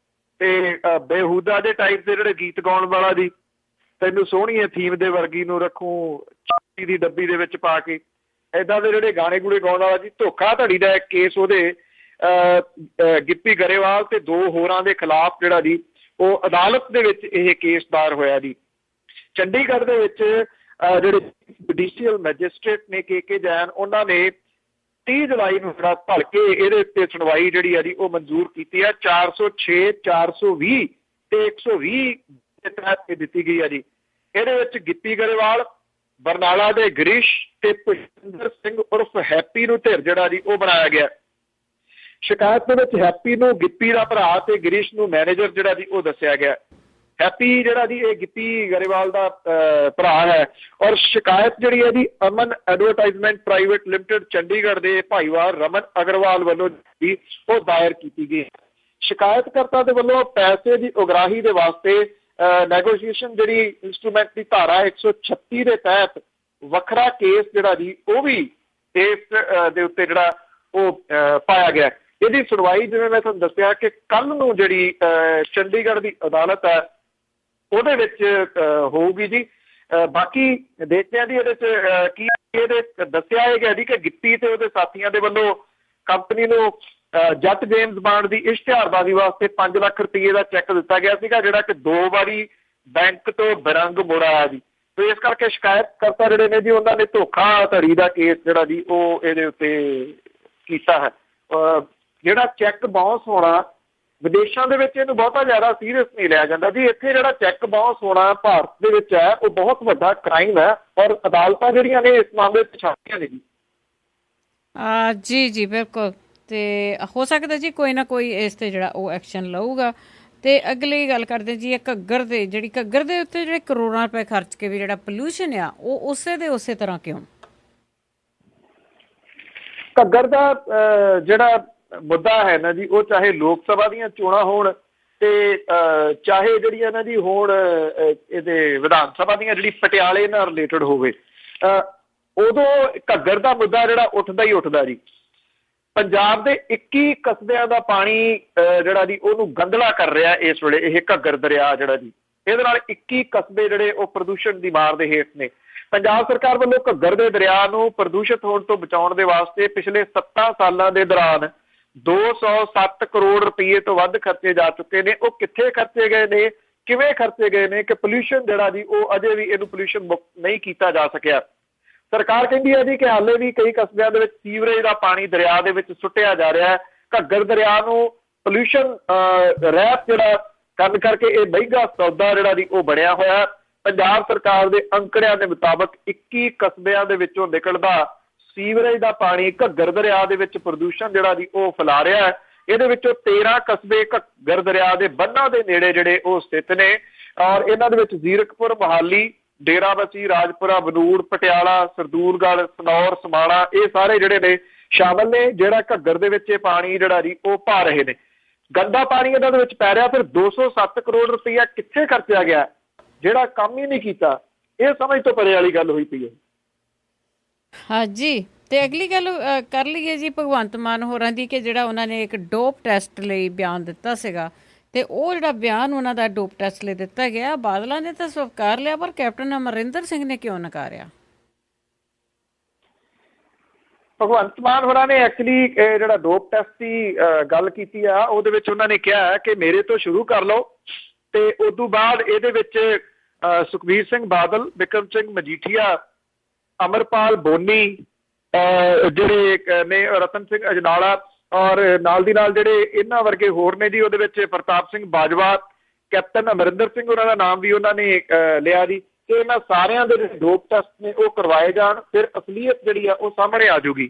ਤੇ ਬੇਹੂਦਾ ਦੇ ਟਾਈਪ ਦੇ ਜਿਹੜੇ ਗੀਤ ਗਾਉਣ ਵਾਲਾ ਜੀ, ਤੈਨੂੰ ਸੋਹਣੀਏ ਥੀਮ ਦੇ ਵਰਗੀ ਨੂੰ ਰੱਖੂੰ ਚਾਂਦੀ ਦੀ ਡੱਬੀ ਦੇ ਵਿੱਚ ਪਾ ਕੇ, ਏਦਾਂ ਦੇ ਜਿਹੜੇ ਗਾਣੇ ਗੂੜੇ ਗਾਉਣ ਵਾਲਾ ਜੀ, ਧੋਖਾਧੜੀ ਦਾ ਇੱਕ ਕੇਸ ਉਹਦੇ ਗਿੱਪੀ ਗਰੇਵਾਲ ਤੇ 2 ਹੋਰਾਂ ਦੇ ਖਿਲਾਫ ਜਿਹੜਾ ਜੀ ਉਹ ਅਦਾਲਤ ਦੇ ਵਿੱਚ ਇਹ ਕੇਸ ਦਾਇਰ ਹੋਇਆ ਜੀ। ਚੰਡੀਗੜ੍ਹ ਦੇ ਵਿੱਚ ਜਿਹੜੇ ਜੁਡੀਸ਼ੀਅਲ ਮੈਜਿਸਟ੍ਰੇਟ ਨੇ KK ਜੈਨ, ਉਹਨਾਂ ਨੇ 30 ਜੁਲਾਈ ਨੂੰ ਜਿਹੜਾ ਭਲਕੇ ਇਹਦੇ ਉੱਤੇ ਸੁਣਵਾਈ ਜਿਹੜੀ ਆ ਜੀ ਉਹ ਮਨਜ਼ੂਰ ਕੀਤੀ ਹੈ। 406, 420 ਤੇ 120 ਦੇ ਤਹਿਤ ਦਿੱਤੀ ਗਈ ਹੈ ਜੀ। ਇਹਦੇ ਵਿੱਚ ਗਿੱਪੀ ਗਰੇਵਾਲ, ਬਰਨਾਲਾ ਦੇ ਗਿਰੀਸ਼ ਤੇ ਪੁਸ਼ਪਿੰਦਰ ਸਿੰਘ ਉਰਫ ਹੈਪੀ ਨੂੰ ਧਿਰ ਜਿਹੜਾ ਜੀ ਉਹ ਬਣਾਇਆ ਗਿਆ। ਸ਼ਿਕਾਇਤ ਦੇ ਵਿੱਚ ਹੈਪੀ ਨੂੰ ਗਿੱਪੀ ਦਾ ਭਰਾ ਤੇ ਗਿਰੀਸ਼ ਨੂੰ ਮੈਨੇਜਰ ਜਿਹੜਾ ਜੀ ਉਹ ਦੱਸਿਆ ਗਿਆ। ਹੈਪੀ ਜਿਹੜਾ ਜੀ ਇਹ ਗਿੱਪੀ ਗਰੇਵਾਲ ਦਾ ਭਰਾ ਹੈ ਔਰ ਸ਼ਿਕਾਇਤ ਜਿਹੜੀ ਹੈ ਜੀ ਅਮਨ ਐਡਵਰਟਾਈਜ਼ਮੈਂਟ ਪ੍ਰਾਈਵੇਟ ਲਿਮਟਿਡ ਚੰਡੀਗੜ੍ਹ ਦੇ ਭਾਈਵਾਲ ਰਮਨ ਅਗਰਵਾਲ ਵੱਲੋਂ ਜੀ ਉਹ ਦਾਇਰ ਕੀਤੀ ਗਈ। ਸ਼ਿਕਾਇਤਕਰਤਾ ਦੇ ਵੱਲੋਂ ਪੈਸੇ ਦੀ ਉਗਰਾਹੀ ਦੇ ਵਾਸਤੇ ਨੈਗੋਸ਼ੀਏਸ਼ਨ ਜਿਹੜੀ ਇੰਸਟਰੂਮੈਂਟ ਦੀ ਧਾਰਾ 136 ਦੇ ਤਹਿਤ ਵੱਖਰਾ ਕੇਸ ਜਿਹੜਾ ਜੀ ਉਹ ਵੀ ਇਸ ਦੇ ਉੱਤੇ ਜਿਹੜਾ ਉਹ ਪਾਇਆ ਗਿਆ। ਇਹਦੀ ਸੁਣਵਾਈ ਜਿਵੇਂ ਮੈਂ ਤੁਹਾਨੂੰ ਦੱਸਿਆ ਕਿ ਕੱਲ ਨੂੰ ਜਿਹੜੀ ਚੰਡੀਗੜ੍ਹ ਦੀ ਅਦਾਲਤ ਹੈ ਉਹਦੇ ਵਿੱਚ ਹੋਊਗੀ ਜੀ। ਬਾਕੀ ਦੇਖਦੇ ਹਾਂ ਜੀ ਇਹਦੇ 'ਚ ਕੀ ਇਹਦੇ ਦੱਸਿਆ ਇਹ ਗਿਆ ਜੀ ਕਿ ਗਿੱਪੀ ਤੇ ਉਹਦੇ ਸਾਥੀਆਂ ਦੇ ਵੱਲੋਂ ਕੰਪਨੀ ਨੂੰ ਜੱਟ ਜੇਮਸ ਬਾਂਡ ਦੀ ਇਸ਼ਤਿਹਾਰਬਾਜ਼ੀ ਵਾਸਤੇ 5 ਲੱਖ ਰੁਪਏ ਦਾ ਚੈੱਕ ਦਿੱਤਾ ਗਿਆ ਸੀਗਾ, ਜਿਹੜਾ ਕਿ 2 ਵਾਰੀ ਬੈਂਕ ਤੋਂ ਬਰੰਗ ਮੁੜ ਆਇਆ ਜੀ। ਤੇ ਇਸ ਕਰਕੇ ਸ਼ਿਕਾਇਤਕਰਤਾ ਜਿਹੜੇ ਨੇ ਜੀ ਉਹਨਾਂ ਨੇ ਧੋਖਾਧੜੀ ਦਾ ਕੇਸ ਜਿਹੜਾ ਜੀ ਉਹ ਇਹਦੇ ਉੱਤੇ ਕੀਤਾ ਹੈ। ਜਿਹੜਾ ਚੈੱਕ ਬਾਉਂਸ ਹੋਣਾ ਵਿਦੇਸ਼ਾਂ ਦੇ ਵਿੱਚ ਇਹਨੂੰ ਬਹੁਤਾ ਜ਼ਿਆਦਾ ਸੀਰੀਅਸ ਨਹੀਂ ਲਿਆ ਜਾਂਦਾ ਜੀ। ਇੱਥੇ ਜਿਹੜਾ ਚੈੱਕ ਬਾਉਂਸ ਹੋਣਾ ਭਾਰਤ ਦੇ ਵਿੱਚ ਹੈ ਉਹ ਬਹੁਤ ਵੱਡਾ ਕ੍ਰਾਈਮ ਹੈ, ਔਰ ਅਦਾਲਤਾਂ ਜਿਹੜੀਆਂ ਨੇ ਇਸ ਮਾਮਲੇ 'ਚ ਛਾਪੀਆਂ ਨੇ ਜੀ। ਜੀ ਜੀ ਬਿਲਕੁਲ। ਤੇ ਹੋ ਸਕਦਾ ਜੀ ਕੋਈ ਨਾ ਕੋਈ ਇਸ ਤੇ ਜਿਹੜਾ ਉਹ ਐਕਸ਼ਨ ਲਊਗਾ। ਤੇ ਅਗਲੀ ਗੱਲ ਕਰਦੇ ਜੀ, ਘੱਗਰ ਦੇ ਜਿਹੜੀ ਘੱਗਰ ਦੇ ਉੱਤੇ ਜਿਹੜੇ ਕਰੋੜਾਂ ਰੁਪਏ ਖਰਚ ਕੇ ਵੀ ਜਿਹੜਾ ਪੋਲਿਊਸ਼ਨ ਆ ਉਹ ਉਸੇ ਦੇ ਉਸੇ ਤਰ੍ਹਾਂ ਕਿਉਂ? ਘੱਗਰ ਦਾ ਜਿਹੜਾ ਮੁੱਦਾ ਹੈ ਨਾ ਜੀ, ਉਹ ਚਾਹੇ ਲੋਕ ਸਭਾ ਦੀਆਂ ਚੋਣਾਂ ਹੋਣ ਤੇ ਚਾਹੇ ਜਿਹੜੀਆਂ ਨਾ ਜੀ ਹੁਣ ਇਹਦੇ ਵਿਧਾਨ ਸਭਾ ਦੀਆਂ ਜਿਹੜੀ ਪਟਿਆਲੇ ਨਾਲ ਰਿਲੇਟਡ ਹੋਵੇ, ਉਦੋਂ ਘੱਗਰ ਦਾ ਮੁੱਦਾ ਜਿਹੜਾ ਉੱਠਦਾ ਹੀ ਉੱਠਦਾ ਜੀ। ਪੰਜਾਬ ਦੇ 21 ਕਸਬਿਆਂ ਦਾ ਪਾਣੀ ਜਿਹੜਾ ਜੀ ਉਹਨੂੰ ਗੰਧਲਾ ਕਰ ਰਿਹਾ ਇਸ ਵੇਲੇ ਇਹ ਘੱਗਰ ਦਰਿਆ ਜਿਹੜਾ ਜੀ। ਇਹਦੇ ਨਾਲ 21 ਕਸਬੇ ਜਿਹੜੇ ਉਹ ਪ੍ਰਦੂਸ਼ਣ ਦੀ ਮਾਰ ਦੇ ਹੇਠ ਨੇ। ਪੰਜਾਬ ਸਰਕਾਰ ਵੱਲੋਂ ਘੱਗਰ ਦੇ ਦਰਿਆ ਨੂੰ ਪ੍ਰਦੂਸ਼ਿਤ ਹੋਣ ਤੋਂ ਬਚਾਉਣ ਦੇ ਵਾਸਤੇ ਪਿਛਲੇ 7 ਸਾਲਾਂ ਦੇ ਦੌਰਾਨ 207 ਕਰੋੜ ਰੁਪਏ ਤੋਂ ਵੱਧ ਖਰਚੇ ਜਾ ਚੁੱਕੇ ਨੇ। ਉਹ ਕਿੱਥੇ ਖਰਚੇ ਗਏ ਨੇ, ਕਿਵੇਂ ਖਰਚੇ ਗਏ ਨੇ ਕਿ ਪੋਲਿਊਸ਼ਨ ਜਿਹੜਾ ਜੀ ਉਹ ਅਜੇ ਵੀ ਇਹਨੂੰ ਪੋਲਿਊਸ਼ਨ ਮੁਕਤ ਨਹੀਂ ਕੀਤਾ ਜਾ ਸਕਿਆ। ਸਰਕਾਰ ਕਹਿੰਦੀ ਹੈ ਜੀ ਕਿ ਹਾਲੇ ਵੀ ਕਈ ਕਸਬਿਆਂ ਦੇ ਵਿੱਚ ਸੀਵਰੇਜ ਦਾ ਪਾਣੀ ਦਰਿਆ ਦੇ ਵਿੱਚ ਸੁੱਟਿਆ ਜਾ ਰਿਹਾ ਹੈ। ਘੱਗਰ ਦਰਿਆ ਨੂੰ ਪੋਲਿਊਸ਼ਨ ਰਹਿਤ ਜਿਹੜਾ ਕਰਨ ਕਰਕੇ ਇਹ ਮਹਿੰਗਾ ਸੌਦਾ ਜਿਹੜਾ ਜੀ ਉਹ ਬਣਿਆ ਹੋਇਆ। ਪੰਜਾਬ ਸਰਕਾਰ ਦੇ ਅੰਕੜਿਆਂ ਦੇ ਮੁਤਾਬਕ 21 ਕਸਬਿਆਂ ਦੇ ਵਿੱਚੋਂ ਨਿਕਲਦਾ ਸੀਵਰੇਜ ਦਾ ਪਾਣੀ ਘੱਗਰ ਦਰਿਆ ਦੇ ਵਿੱਚ ਪ੍ਰਦੂਸ਼ਣ ਜਿਹੜਾ ਜੀ ਉਹ ਫੈਲਾ ਰਿਹਾ ਹੈ। ਇਹਦੇ ਵਿੱਚੋਂ 13 ਕਸਬੇ ਘੱਗਰ ਦਰਿਆ ਦੇ ਬੰਨਾਂ ਦੇ ਨੇੜੇ ਜਿਹੜੇ ਉਹ ਸਥਿਤ ਨੇ, ਔਰ ਇਹਨਾਂ ਦੇ ਵਿੱਚ ਜ਼ੀਰਕਪੁਰ, ਮੋਹਾਲੀ, ਡੇਰਾਬੱਸੀ, ਰਾਜਪੁਰਾ, ਬਨੂੜ, ਪਟਿਆਲਾ, ਸਰਦੂਲਗੜ੍ਹ, ਸਨੌਰ, ਸਮਾਣਾ ਇਹ ਸਾਰੇ ਜਿਹੜੇ ਨੇ ਸ਼ਾਮਲ ਨੇ, ਜਿਹੜਾ ਘੱਗਰ ਦੇ ਵਿੱਚ ਇਹ ਪਾਣੀ ਜਿਹੜਾ ਜੀ ਉਹ ਪਾ ਰਹੇ ਨੇ। ਗੰਦਾ ਪਾਣੀ ਇਹਨਾਂ ਦੇ ਵਿੱਚ ਪੈ ਰਿਹਾ। ਫਿਰ 207 ਕਰੋੜ ਰੁਪਈਆ ਕਿੱਥੇ ਖਰਚਿਆ ਗਿਆ ਜਿਹੜਾ ਕੰਮ ਹੀ ਨਹੀਂ ਕੀਤਾ? ਇਹ ਸਮਝ ਤੋਂ ਪਰੇ ਵਾਲੀ ਗੱਲ ਹੋਈ ਪਈ ਹੈ। ਹਾਂਜੀ। ਤੇ ਅਗਲੀ ਗੱਲ ਕਰ ਲਈਏ ਜੀ ਭਗਵੰਤ ਮਾਨ ਹੋਰਾਂ ਦੀ, ਕਿ ਜਿਹੜਾ ਉਹਨਾਂ ਨੇ ਇੱਕ ਡੋਪ ਟੈਸਟ ਲਈ ਬਿਆਨ ਦਿੱਤਾ ਸੀਗਾ, ਤੇ ਉਹ ਜਿਹੜਾ ਬਿਆਨ ਉਹਨਾਂ ਦਾ ਡੋਪ ਟੈਸਟ ਲਈ ਦਿੱਤਾ ਗਿਆ, ਬਾਦਲਾਂ ਨੇ ਤਾਂ ਸਵੀਕਾਰ ਲਿਆ ਪਰ ਕੈਪਟਨ ਅਮਰਿੰਦਰ ਸਿੰਘ ਨੇ ਕਿਉਂ ਨਕਾਰਿਆ? ਭਗਵੰਤ ਮਾਨ ਹੋਰਾਂ ਨੇ ਐਕਚੁਅਲੀ ਜਿਹੜਾ ਡੋਪ ਟੈਸਟ ਦੀ ਗੱਲ ਕੀਤੀ ਆ, ਉਹਦੇ ਵਿੱਚ ਉਹਨਾਂ ਨੇ ਕਿਹਾ ਕਿ ਮੇਰੇ ਤੋਂ ਸ਼ੁਰੂ ਕਰ ਲਓ, ਤੇ ਉਸ ਤੋਂ ਬਾਅਦ ਇਹਦੇ ਵਿੱਚ ਸੁਖਬੀਰ ਸਿੰਘ ਬਾਦਲ, ਬਿਕਰਮ ਸਿੰਘ ਮਜੀਠੀਆ, ਅਮਰਪਾਲ ਬੋਨੀ, ਜਿਹੜੇ ਨੇ ਰਤਨ ਸਿੰਘ ਅਜਨਾਲਾ, ਔਰ ਨਾਲ ਦੀ ਨਾਲ ਜਿਹੜੇ ਇਹਨਾਂ ਵਰਗੇ ਹੋਰ ਨੇ ਜੀ, ਉਹਦੇ ਵਿੱਚ ਪ੍ਰਤਾਪ ਸਿੰਘ ਬਾਜਵਾ, ਕੈਪਟਨ ਅਮਰਿੰਦਰ ਸਿੰਘ ਉਹਨਾਂ ਦਾ ਨਾਮ ਵੀ ਉਹਨਾਂ ਨੇ ਲਿਆ ਜੀ। ਤੇ ਇਹਨਾਂ ਸਾਰਿਆਂ ਦੇ ਜਿਹੜੇ ਡੋਪ ਟੈਸਟ ਨੇ ਉਹ ਕਰਵਾਏ ਜਾਣ, ਫਿਰ ਅਸਲੀਅਤ ਜਿਹੜੀ ਆ ਉਹ ਸਾਹਮਣੇ ਆ ਜਾਊਗੀ।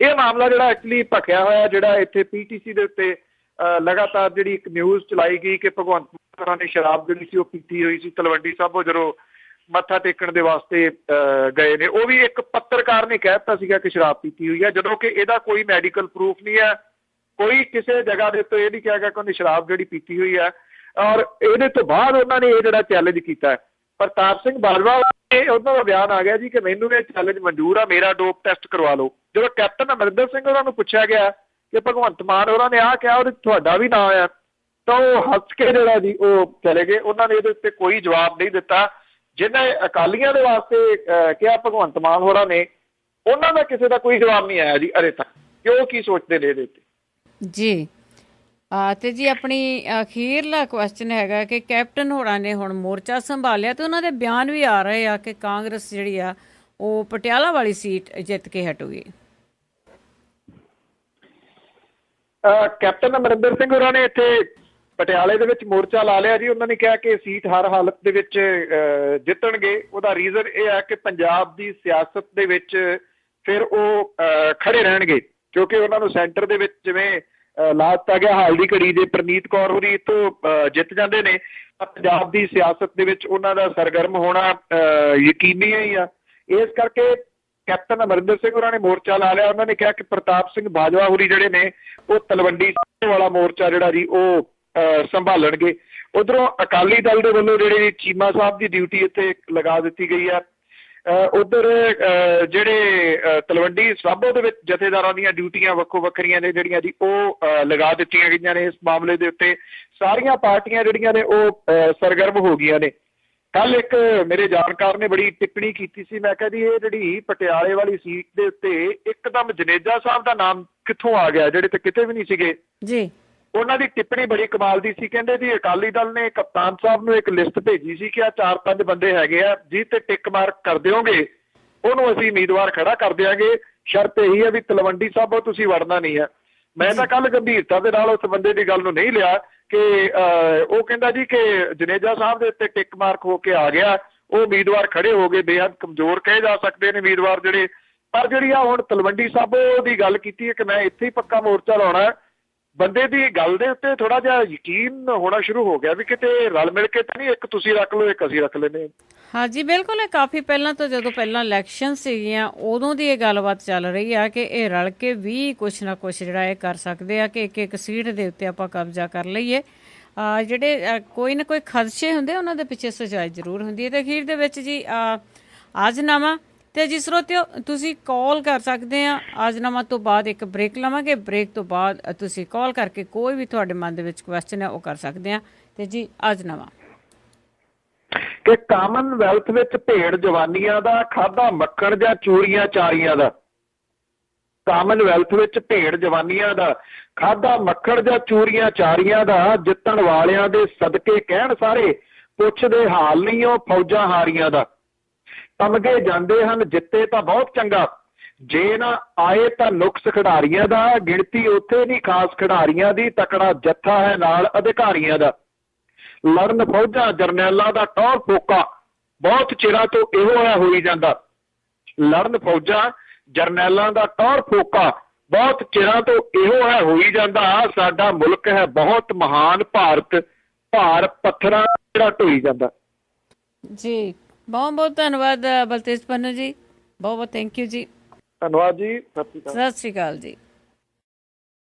ਇਹ ਮਾਮਲਾ ਜਿਹੜਾ ਐਕਚੁਅਲੀ ਭਖਿਆ ਹੋਇਆ, ਜਿਹੜਾ ਇੱਥੇ PTC ਦੇ ਉੱਤੇ ਲਗਾਤਾਰ ਜਿਹੜੀ ਇੱਕ ਨਿਊਜ਼ ਚਲਾਈ ਗਈ ਕਿ ਭਗਵੰਤ ਮਾਨ ਹੋਰਾਂ ਨੇ ਸ਼ਰਾਬ ਜਿਹੜੀ ਸੀ ਉਹ ਪੀਤੀ ਹੋਈ ਸੀ ਤਲਵੰਡੀ ਸਾਬੋ ਜਦੋਂ ਮੱਥਾ ਟੇਕਣ ਦੇ ਵਾਸਤੇ ਗਏ ਨੇ। ਉਹ ਵੀ ਇੱਕ ਪੱਤਰਕਾਰ ਨੇ ਕਹਿ ਦਿੱਤਾ ਸੀਗਾ ਕਿ ਸ਼ਰਾਬ ਪੀਤੀ ਹੋਈ ਹੈ, ਜਦੋਂ ਕਿ ਇਹਦਾ ਕੋਈ ਮੈਡੀਕਲ ਪ੍ਰੂਫ ਨਹੀਂ ਹੈ। ਕੋਈ ਕਿਸੇ ਜਗ੍ਹਾ ਦੇ ਉੱਤੇ ਇਹ ਨਹੀਂ ਕਿਹਾ ਗਿਆ ਕਿ ਉਹਨੇ ਸ਼ਰਾਬ ਜਿਹੜੀ ਪੀਤੀ ਹੋਈ ਹੈ। ਔਰ ਇਹਦੇ ਤੋਂ ਬਾਅਦ ਉਹਨਾਂ ਨੇ ਇਹ ਜਿਹੜਾ ਚੈਲੰਜ ਕੀਤਾ ਹੈ। ਪ੍ਰਤਾਪ ਸਿੰਘ ਬਾਜਵਾ ਉਹਨਾਂ ਦਾ ਬਿਆਨ ਆ ਗਿਆ ਜੀ ਕਿ ਮੈਨੂੰ ਇਹ ਚੈਲੰਜ ਮਨਜ਼ੂਰ ਆ, ਮੇਰਾ ਡੋਪ ਟੈਸਟ ਕਰਵਾ ਲਓ। ਜਦੋਂ ਕੈਪਟਨ ਅਮਰਿੰਦਰ ਸਿੰਘ ਉਹਨਾਂ ਨੂੰ ਪੁੱਛਿਆ ਗਿਆ ਕਿ ਭਗਵੰਤ ਮਾਨ ਉਹਨਾਂ ਨੇ ਆਹ ਕਿਹਾ, ਉਹਦੇ ਤੁਹਾਡਾ ਵੀ ਨਾਂ ਆ, ਤਾਂ ਉਹ ਹੱਸ ਕੇ ਜਿਹੜਾ ਜੀ ਉਹ ਚਲੇ ਗਏ। ਉਹਨਾਂ ਨੇ ਇਹਦੇ ਉੱਤੇ ਕੋਈ ਜਵਾਬ ਨਹੀਂ ਦਿੱਤਾ। ਜਿਹਨੇ ਅਕਾਲੀਆਂ ਦੇ ਵਾਸਤੇ ਕਿਹਾ ਭਗਵੰਤ ਮਾਨ ਹੋਰਾਂ ਨੇ, ਉਹਨਾਂ ਦਾ ਕਿਸੇ ਦਾ ਕੋਈ ਜਵਾਬ ਨਹੀਂ ਆਇਆ ਜੀ ਅਜੇ ਤੱਕ ਕਿ ਉਹ ਕੀ ਸੋਚਦੇ ਨੇ ਇਹਦੇ ਉੱਤੇ ਜੀ। ਤੇ ਜੀ ਆਪਣੀ ਅਖੀਰਲਾ ਕੁਐਸਚਨ ਹੈਗਾ ਕਿ ਕੈਪਟਨ ਹੋਰਾਂ ਨੇ ਹੁਣ ਮੋਰਚਾ ਸੰਭਾਲਿਆ ਤੇ ਉਹਨਾਂ ਦੇ ਬਿਆਨ ਵੀ ਆ ਰਹੇ ਆ ਕਿ ਕਾਂਗਰਸ ਜਿਹੜੀ ਆ ਉਹ ਪਟਿਆਲਾ ਵਾਲੀ ਸੀਟ ਜਿੱਤ ਕੇ ਹਟੂਗੀ। ਕੈਪਟਨ ਅਮਰਿੰਦਰ ਸਿੰਘ ਹੋਰਾਂ ਨੇ ਇੱਥੇ ਪਟਿਆਲੇ ਦੇ ਵਿੱਚ ਮੋਰਚਾ ਲਾ ਲਿਆ ਜੀ। ਉਹਨਾਂ ਨੇ ਕਿਹਾ ਕਿ ਸੀਟ ਹਰ ਹਾਲਤ ਦੇ ਵਿੱਚ ਜਿੱਤਣਗੇ। ਉਹਦਾ ਰੀਜ਼ਨ ਇਹ ਹੈ ਕਿ ਪੰਜਾਬ ਦੀ ਸਿਆਸਤ ਦੇ ਵਿੱਚ ਫਿਰ ਉਹ ਖੜੇ ਰਹਿਣਗੇ, ਕਿਉਂਕਿ ਉਹਨਾਂ ਨੂੰ ਸੈਂਟਰ ਦੇ ਵਿੱਚ ਜਿਵੇਂ ਲਾ ਦਿੱਤਾ ਗਿਆ ਹਾਲ ਦੀ ਘੜੀ ਜੇ ਪ੍ਰਨੀਤ ਕੌਰ ਹੋਰੀ ਇੱਥੋਂ ਜਿੱਤ ਜਾਂਦੇ ਨੇ ਤਾਂ ਪੰਜਾਬ ਦੀ ਸਿਆਸਤ ਦੇ ਵਿੱਚ ਉਹਨਾਂ ਦਾ ਸਰਗਰਮ ਹੋਣਾ ਯਕੀਨੀ ਹੀ ਆ। ਇਸ ਕਰਕੇ ਕੈਪਟਨ ਅਮਰਿੰਦਰ ਸਿੰਘ ਹੋਰਾਂ ਨੇ ਮੋਰਚਾ ਲਾ ਲਿਆ। ਉਹਨਾਂ ਨੇ ਕਿਹਾ ਕਿ ਪ੍ਰਤਾਪ ਸਿੰਘ ਬਾਜਵਾ ਹੋਰੀ ਜਿਹੜੇ ਨੇ ਉਹ ਤਲਵੰਡੀ ਵਾਲਾ ਮੋਰਚਾ ਜਿਹੜਾ ਜੀ ਉਹ ਸੰਭਾਲਣਗੇ। ਉਧਰੋਂ ਅਕਾਲੀ ਦਲ ਦੇ ਵੱਲੋਂ ਜਿਹੜੇ ਚੀਮਾ ਸਾਹਿਬ ਦੀ ਡਿਊਟੀ ਇੱਥੇ ਲਗਾ ਦਿੱਤੀ ਗਈ ਆ। ਉਧਰ ਜਿਹੜੇ ਤਲਵੰਡੀ ਸਾਬੋ ਦੇ ਵਿੱਚ ਜਥੇਦਾਰਾਂ ਦੀਆਂ ਡਿਊਟੀਆਂ ਵੱਖੋ ਵੱਖਰੀਆਂ ਨੇ ਜਿਹੜੀਆਂ ਜੀ ਉਹ ਲਗਾ ਦਿੱਤੀਆਂ ਗਈਆਂ ਨੇ। ਇਸ ਮਾਮਲੇ ਦੇ ਉੱਤੇ ਸਾਰੀਆਂ ਪਾਰਟੀਆਂ ਜਿਹੜੀਆਂ ਨੇ ਉਹ ਸਰਗਰਮ ਹੋ ਗਈਆਂ ਨੇ। ਕੱਲ ਇੱਕ ਮੇਰੇ ਜਾਣਕਾਰ ਨੇ ਬੜੀ ਟਿੱਪਣੀ ਕੀਤੀ ਸੀ। ਮੈਂ ਕਿਹਾ ਜੀ ਇਹ ਜਿਹੜੀ ਪਟਿਆਲੇ ਵਾਲੀ ਸੀਟ ਦੇ ਉੱਤੇ ਇੱਕਦਮ ਜਨੇਜਾ ਸਾਹਿਬ ਦਾ ਨਾਮ ਕਿੱਥੋਂ ਆ ਗਿਆ, ਜਿਹੜੇ ਤੇ ਕਿਤੇ ਵੀ ਨਹੀਂ ਸੀਗੇ ਜੀ। ਉਹਨਾਂ ਦੀ ਟਿੱਪਣੀ ਬੜੀ ਕਮਾਲ ਦੀ ਸੀ। ਕਹਿੰਦੇ ਜੀ ਅਕਾਲੀ ਦਲ ਨੇ ਕਪਤਾਨ ਸਾਹਿਬ ਨੂੰ ਇੱਕ ਲਿਸਟ ਭੇਜੀ ਸੀ ਕਿ ਆਹ 4-5 ਬੰਦੇ ਹੈਗੇ ਆ, ਜੀ ਤੇ ਟਿਕ ਮਾਰਕ ਕਰ ਦਿਓਗੇ ਉਹਨੂੰ ਅਸੀਂ ਉਮੀਦਵਾਰ ਖੜਾ ਕਰ ਦਿਆਂਗੇ। ਸ਼ਰਤ ਇਹੀ ਹੈ ਵੀ ਤਲਵੰਡੀ ਸਾਬੋ ਤੁਸੀਂ ਵੜਨਾ ਨਹੀਂ ਹੈ। ਮੈਂ ਤਾਂ ਕੱਲ ਗੰਭੀਰਤਾ ਦੇ ਨਾਲ ਉਸ ਬੰਦੇ ਦੀ ਗੱਲ ਨੂੰ ਨਹੀਂ ਲਿਆ ਕਿ ਉਹ ਕਹਿੰਦਾ ਜੀ ਕਿ ਜਨੇਜਾ ਸਾਹਿਬ ਦੇ ਉੱਤੇ ਟਿਕ ਮਾਰਕ ਹੋ ਕੇ ਆ ਗਿਆ, ਉਹ ਉਮੀਦਵਾਰ ਖੜੇ ਹੋ ਗਏ, ਬੇਹੱਦ ਕਮਜ਼ੋਰ ਕਹੇ ਜਾ ਸਕਦੇ ਨੇ ਉਮੀਦਵਾਰ ਜਿਹੜੇ। ਪਰ ਜਿਹੜੀ ਆ ਹੁਣ ਤਲਵੰਡੀ ਸਾਬੋ ਦੀ ਗੱਲ ਕੀਤੀ ਹੈ ਕਿ ਮੈਂ ਇੱਥੇ ਹੀ ਪੱਕਾ ਮੋਰਚਾ ਲਾਉਣਾ, ਬੰਦੇ ਦੀ ਗੱਲ ਦੇ ਉੱਤੇ ਥੋੜਾ ਜਿਹਾ ਯਕੀਨ ਹੋਣਾ ਸ਼ੁਰੂ ਹੋ ਗਿਆ ਵੀ ਕਿਤੇ ਰਲ ਮਿਲ ਕੇ ਤਾਂ ਨਹੀਂ, ਇੱਕ ਤੁਸੀਂ ਰੱਖ ਲਓ ਇੱਕ ਅਸੀਂ ਰੱਖ ਲੈਂਦੇ। ਹਾਂਜੀ ਬਿਲਕੁਲ, ਇਹ ਕਾਫੀ ਪਹਿਲਾਂ ਤੋਂ, ਜਦੋਂ ਪਹਿਲਾਂ ਇਲੈਕਸ਼ਨ ਸੀਗੀਆਂ ਉਦੋਂ ਦੀ ਇਹ ਗੱਲਬਾਤ ਚੱਲ ਰਹੀ ਆ ਕਿ ਇਹ ਰਲ ਕੇ ਵੀ ਕੁਛ ਨਾ ਕੁਛ ਜਿਹੜਾ ਇਹ ਕਰ ਸਕਦੇ ਆ ਕਿ ਇੱਕ ਇੱਕ ਸੀਟ ਦੇ ਉੱਤੇ ਆਪਾਂ ਕਬਜ਼ਾ ਕਰ ਲਈਏ। ਜਿਹੜੇ ਕੋਈ ਨਾ ਕੋਈ ਖਦਸ਼ੇ ਹੁੰਦੇ ਉਹਨਾਂ ਦੇ ਪਿੱਛੇ ਸਜਾਈ ਜ਼ਰੂਰ ਹੁੰਦੀ ਹੈ। ਤੇ ਅਖੀਰ ਦੇ ਵਿੱਚ ਜੀ ਆਜ਼ਨਾਮਾ ਤੇ ਜੀ ਸਰੋਤਿਓ ਤੁਸੀਂ ਕਾਲ ਕਰ ਸਕਦੇ ਆ। ਆਜ਼ਨਾਮਾ ਤੋਂ ਬਾਅਦ ਇੱਕ ਬ੍ਰੇਕ ਲਵਾਂਗੇ, ਬ੍ਰੇਕ ਤੋਂ ਬਾਅਦ ਤੁਸੀਂ ਕਾਲ ਕਰਕੇ ਕੋਈ ਵੀ ਤੁਹਾਡੇ ਮਨ ਦੇ ਵਿੱਚ ਕੁਐਸਚਨ ਹੈ ਉਹ ਕਰ ਸਕਦੇ ਆ। ਤੇ ਜੀ ਆਜ਼ਨਾਮਾ ਕਿ ਕਾਮਨਵੈਲਥ ਵਿੱਚ ਭੇਡ ਜਵਾਨੀਆਂ ਦਾ, ਖਾਦਾ ਮੱਖਣ ਜਾਂ ਚੂਰੀਆਂ ਚਾਰੀਆਂ ਦਾ। ਕਾਮਨਵੈਲਥ ਵਿੱਚ ਭੇਡ ਜਵਾਨੀਆਂ ਦਾ, ਖਾਦਾ ਮੱਖਣ ਜਾਂ ਚੂਰੀਆਂ ਚਾਰੀਆਂ ਦਾ, ਜਿੱਤਣ ਵਾਲਿਆਂ ਦੇ ਸਦਕੇ ਕਹਿਣ ਸਾਰੇ, ਪੁੱਛਦੇ ਹਾਲ ਨਹੀਂ ਉਹ ਫੌਜਾਂ ਹਾਰੀਆਂ ਦਾ। ਤਮਗੇ ਜਾਂਦੇ ਹਨ ਜਿੱਤੇ ਤਾਂ ਬਹੁਤ ਚੰਗਾ, ਜੇ ਨਾ ਆਏ ਤਾਂ ਨੁਕਸ ਖਿਡਾਰੀਆਂ ਦਾ। ਗਿਣਤੀ ਉੱਥੇ ਨਹੀਂ ਖਾਸ ਖਿਡਾਰੀਆਂ ਦੀ, ਤਕੜਾ ਜੱਥਾ ਹੈ ਨਾਲ ਅਧਿਕਾਰੀਆਂ ਦਾ। ਲੜਨ ਫੌਜਾਂ ਜਰਨੈਲਾਂ ਦਾ ਟੌਰ ਫੋਕਾ, ਬਹੁਤ ਚਿਰਾਂ ਤੋਂ ਇਹੋ ਹੈ ਹੋਈ ਜਾਂਦਾ। ਲੜਨ ਫੌਜਾਂ ਜਰਨੈਲਾਂ ਦਾ ਟੌਰ ਫੋਕਾ, ਬਹੁਤ ਚਿਰਾਂ ਤੋਂ ਇਹੋ ਹੈ ਹੋਈ ਜਾਂਦਾ। ਸਾਡਾ ਮੁਲਕ ਹੈ ਬਹੁਤ ਮਹਾਨ ਭਾਰਤ, ਭਾਰ ਪੱਥਰਾਂ ਜਿਹੜਾ ਢੋਈ ਜਾਂਦਾ। ਜੀ ਬਹੁਤ ਬਹੁਤ ਧੰਨਵਾਦ ਬਲਤੇਜ ਪੰਨੂ ਜੀ, ਬਹੁਤ ਬਹੁਤ ਥੈਂਕ ਯੂ ਜੀ। ਧੰਨਵਾਦ ਜੀ, ਸਤਿ ਸ਼੍ਰੀ ਅਕਾਲ। ਸਤਿ ਸ਼੍ਰੀ ਅਕਾਲ ਜੀ।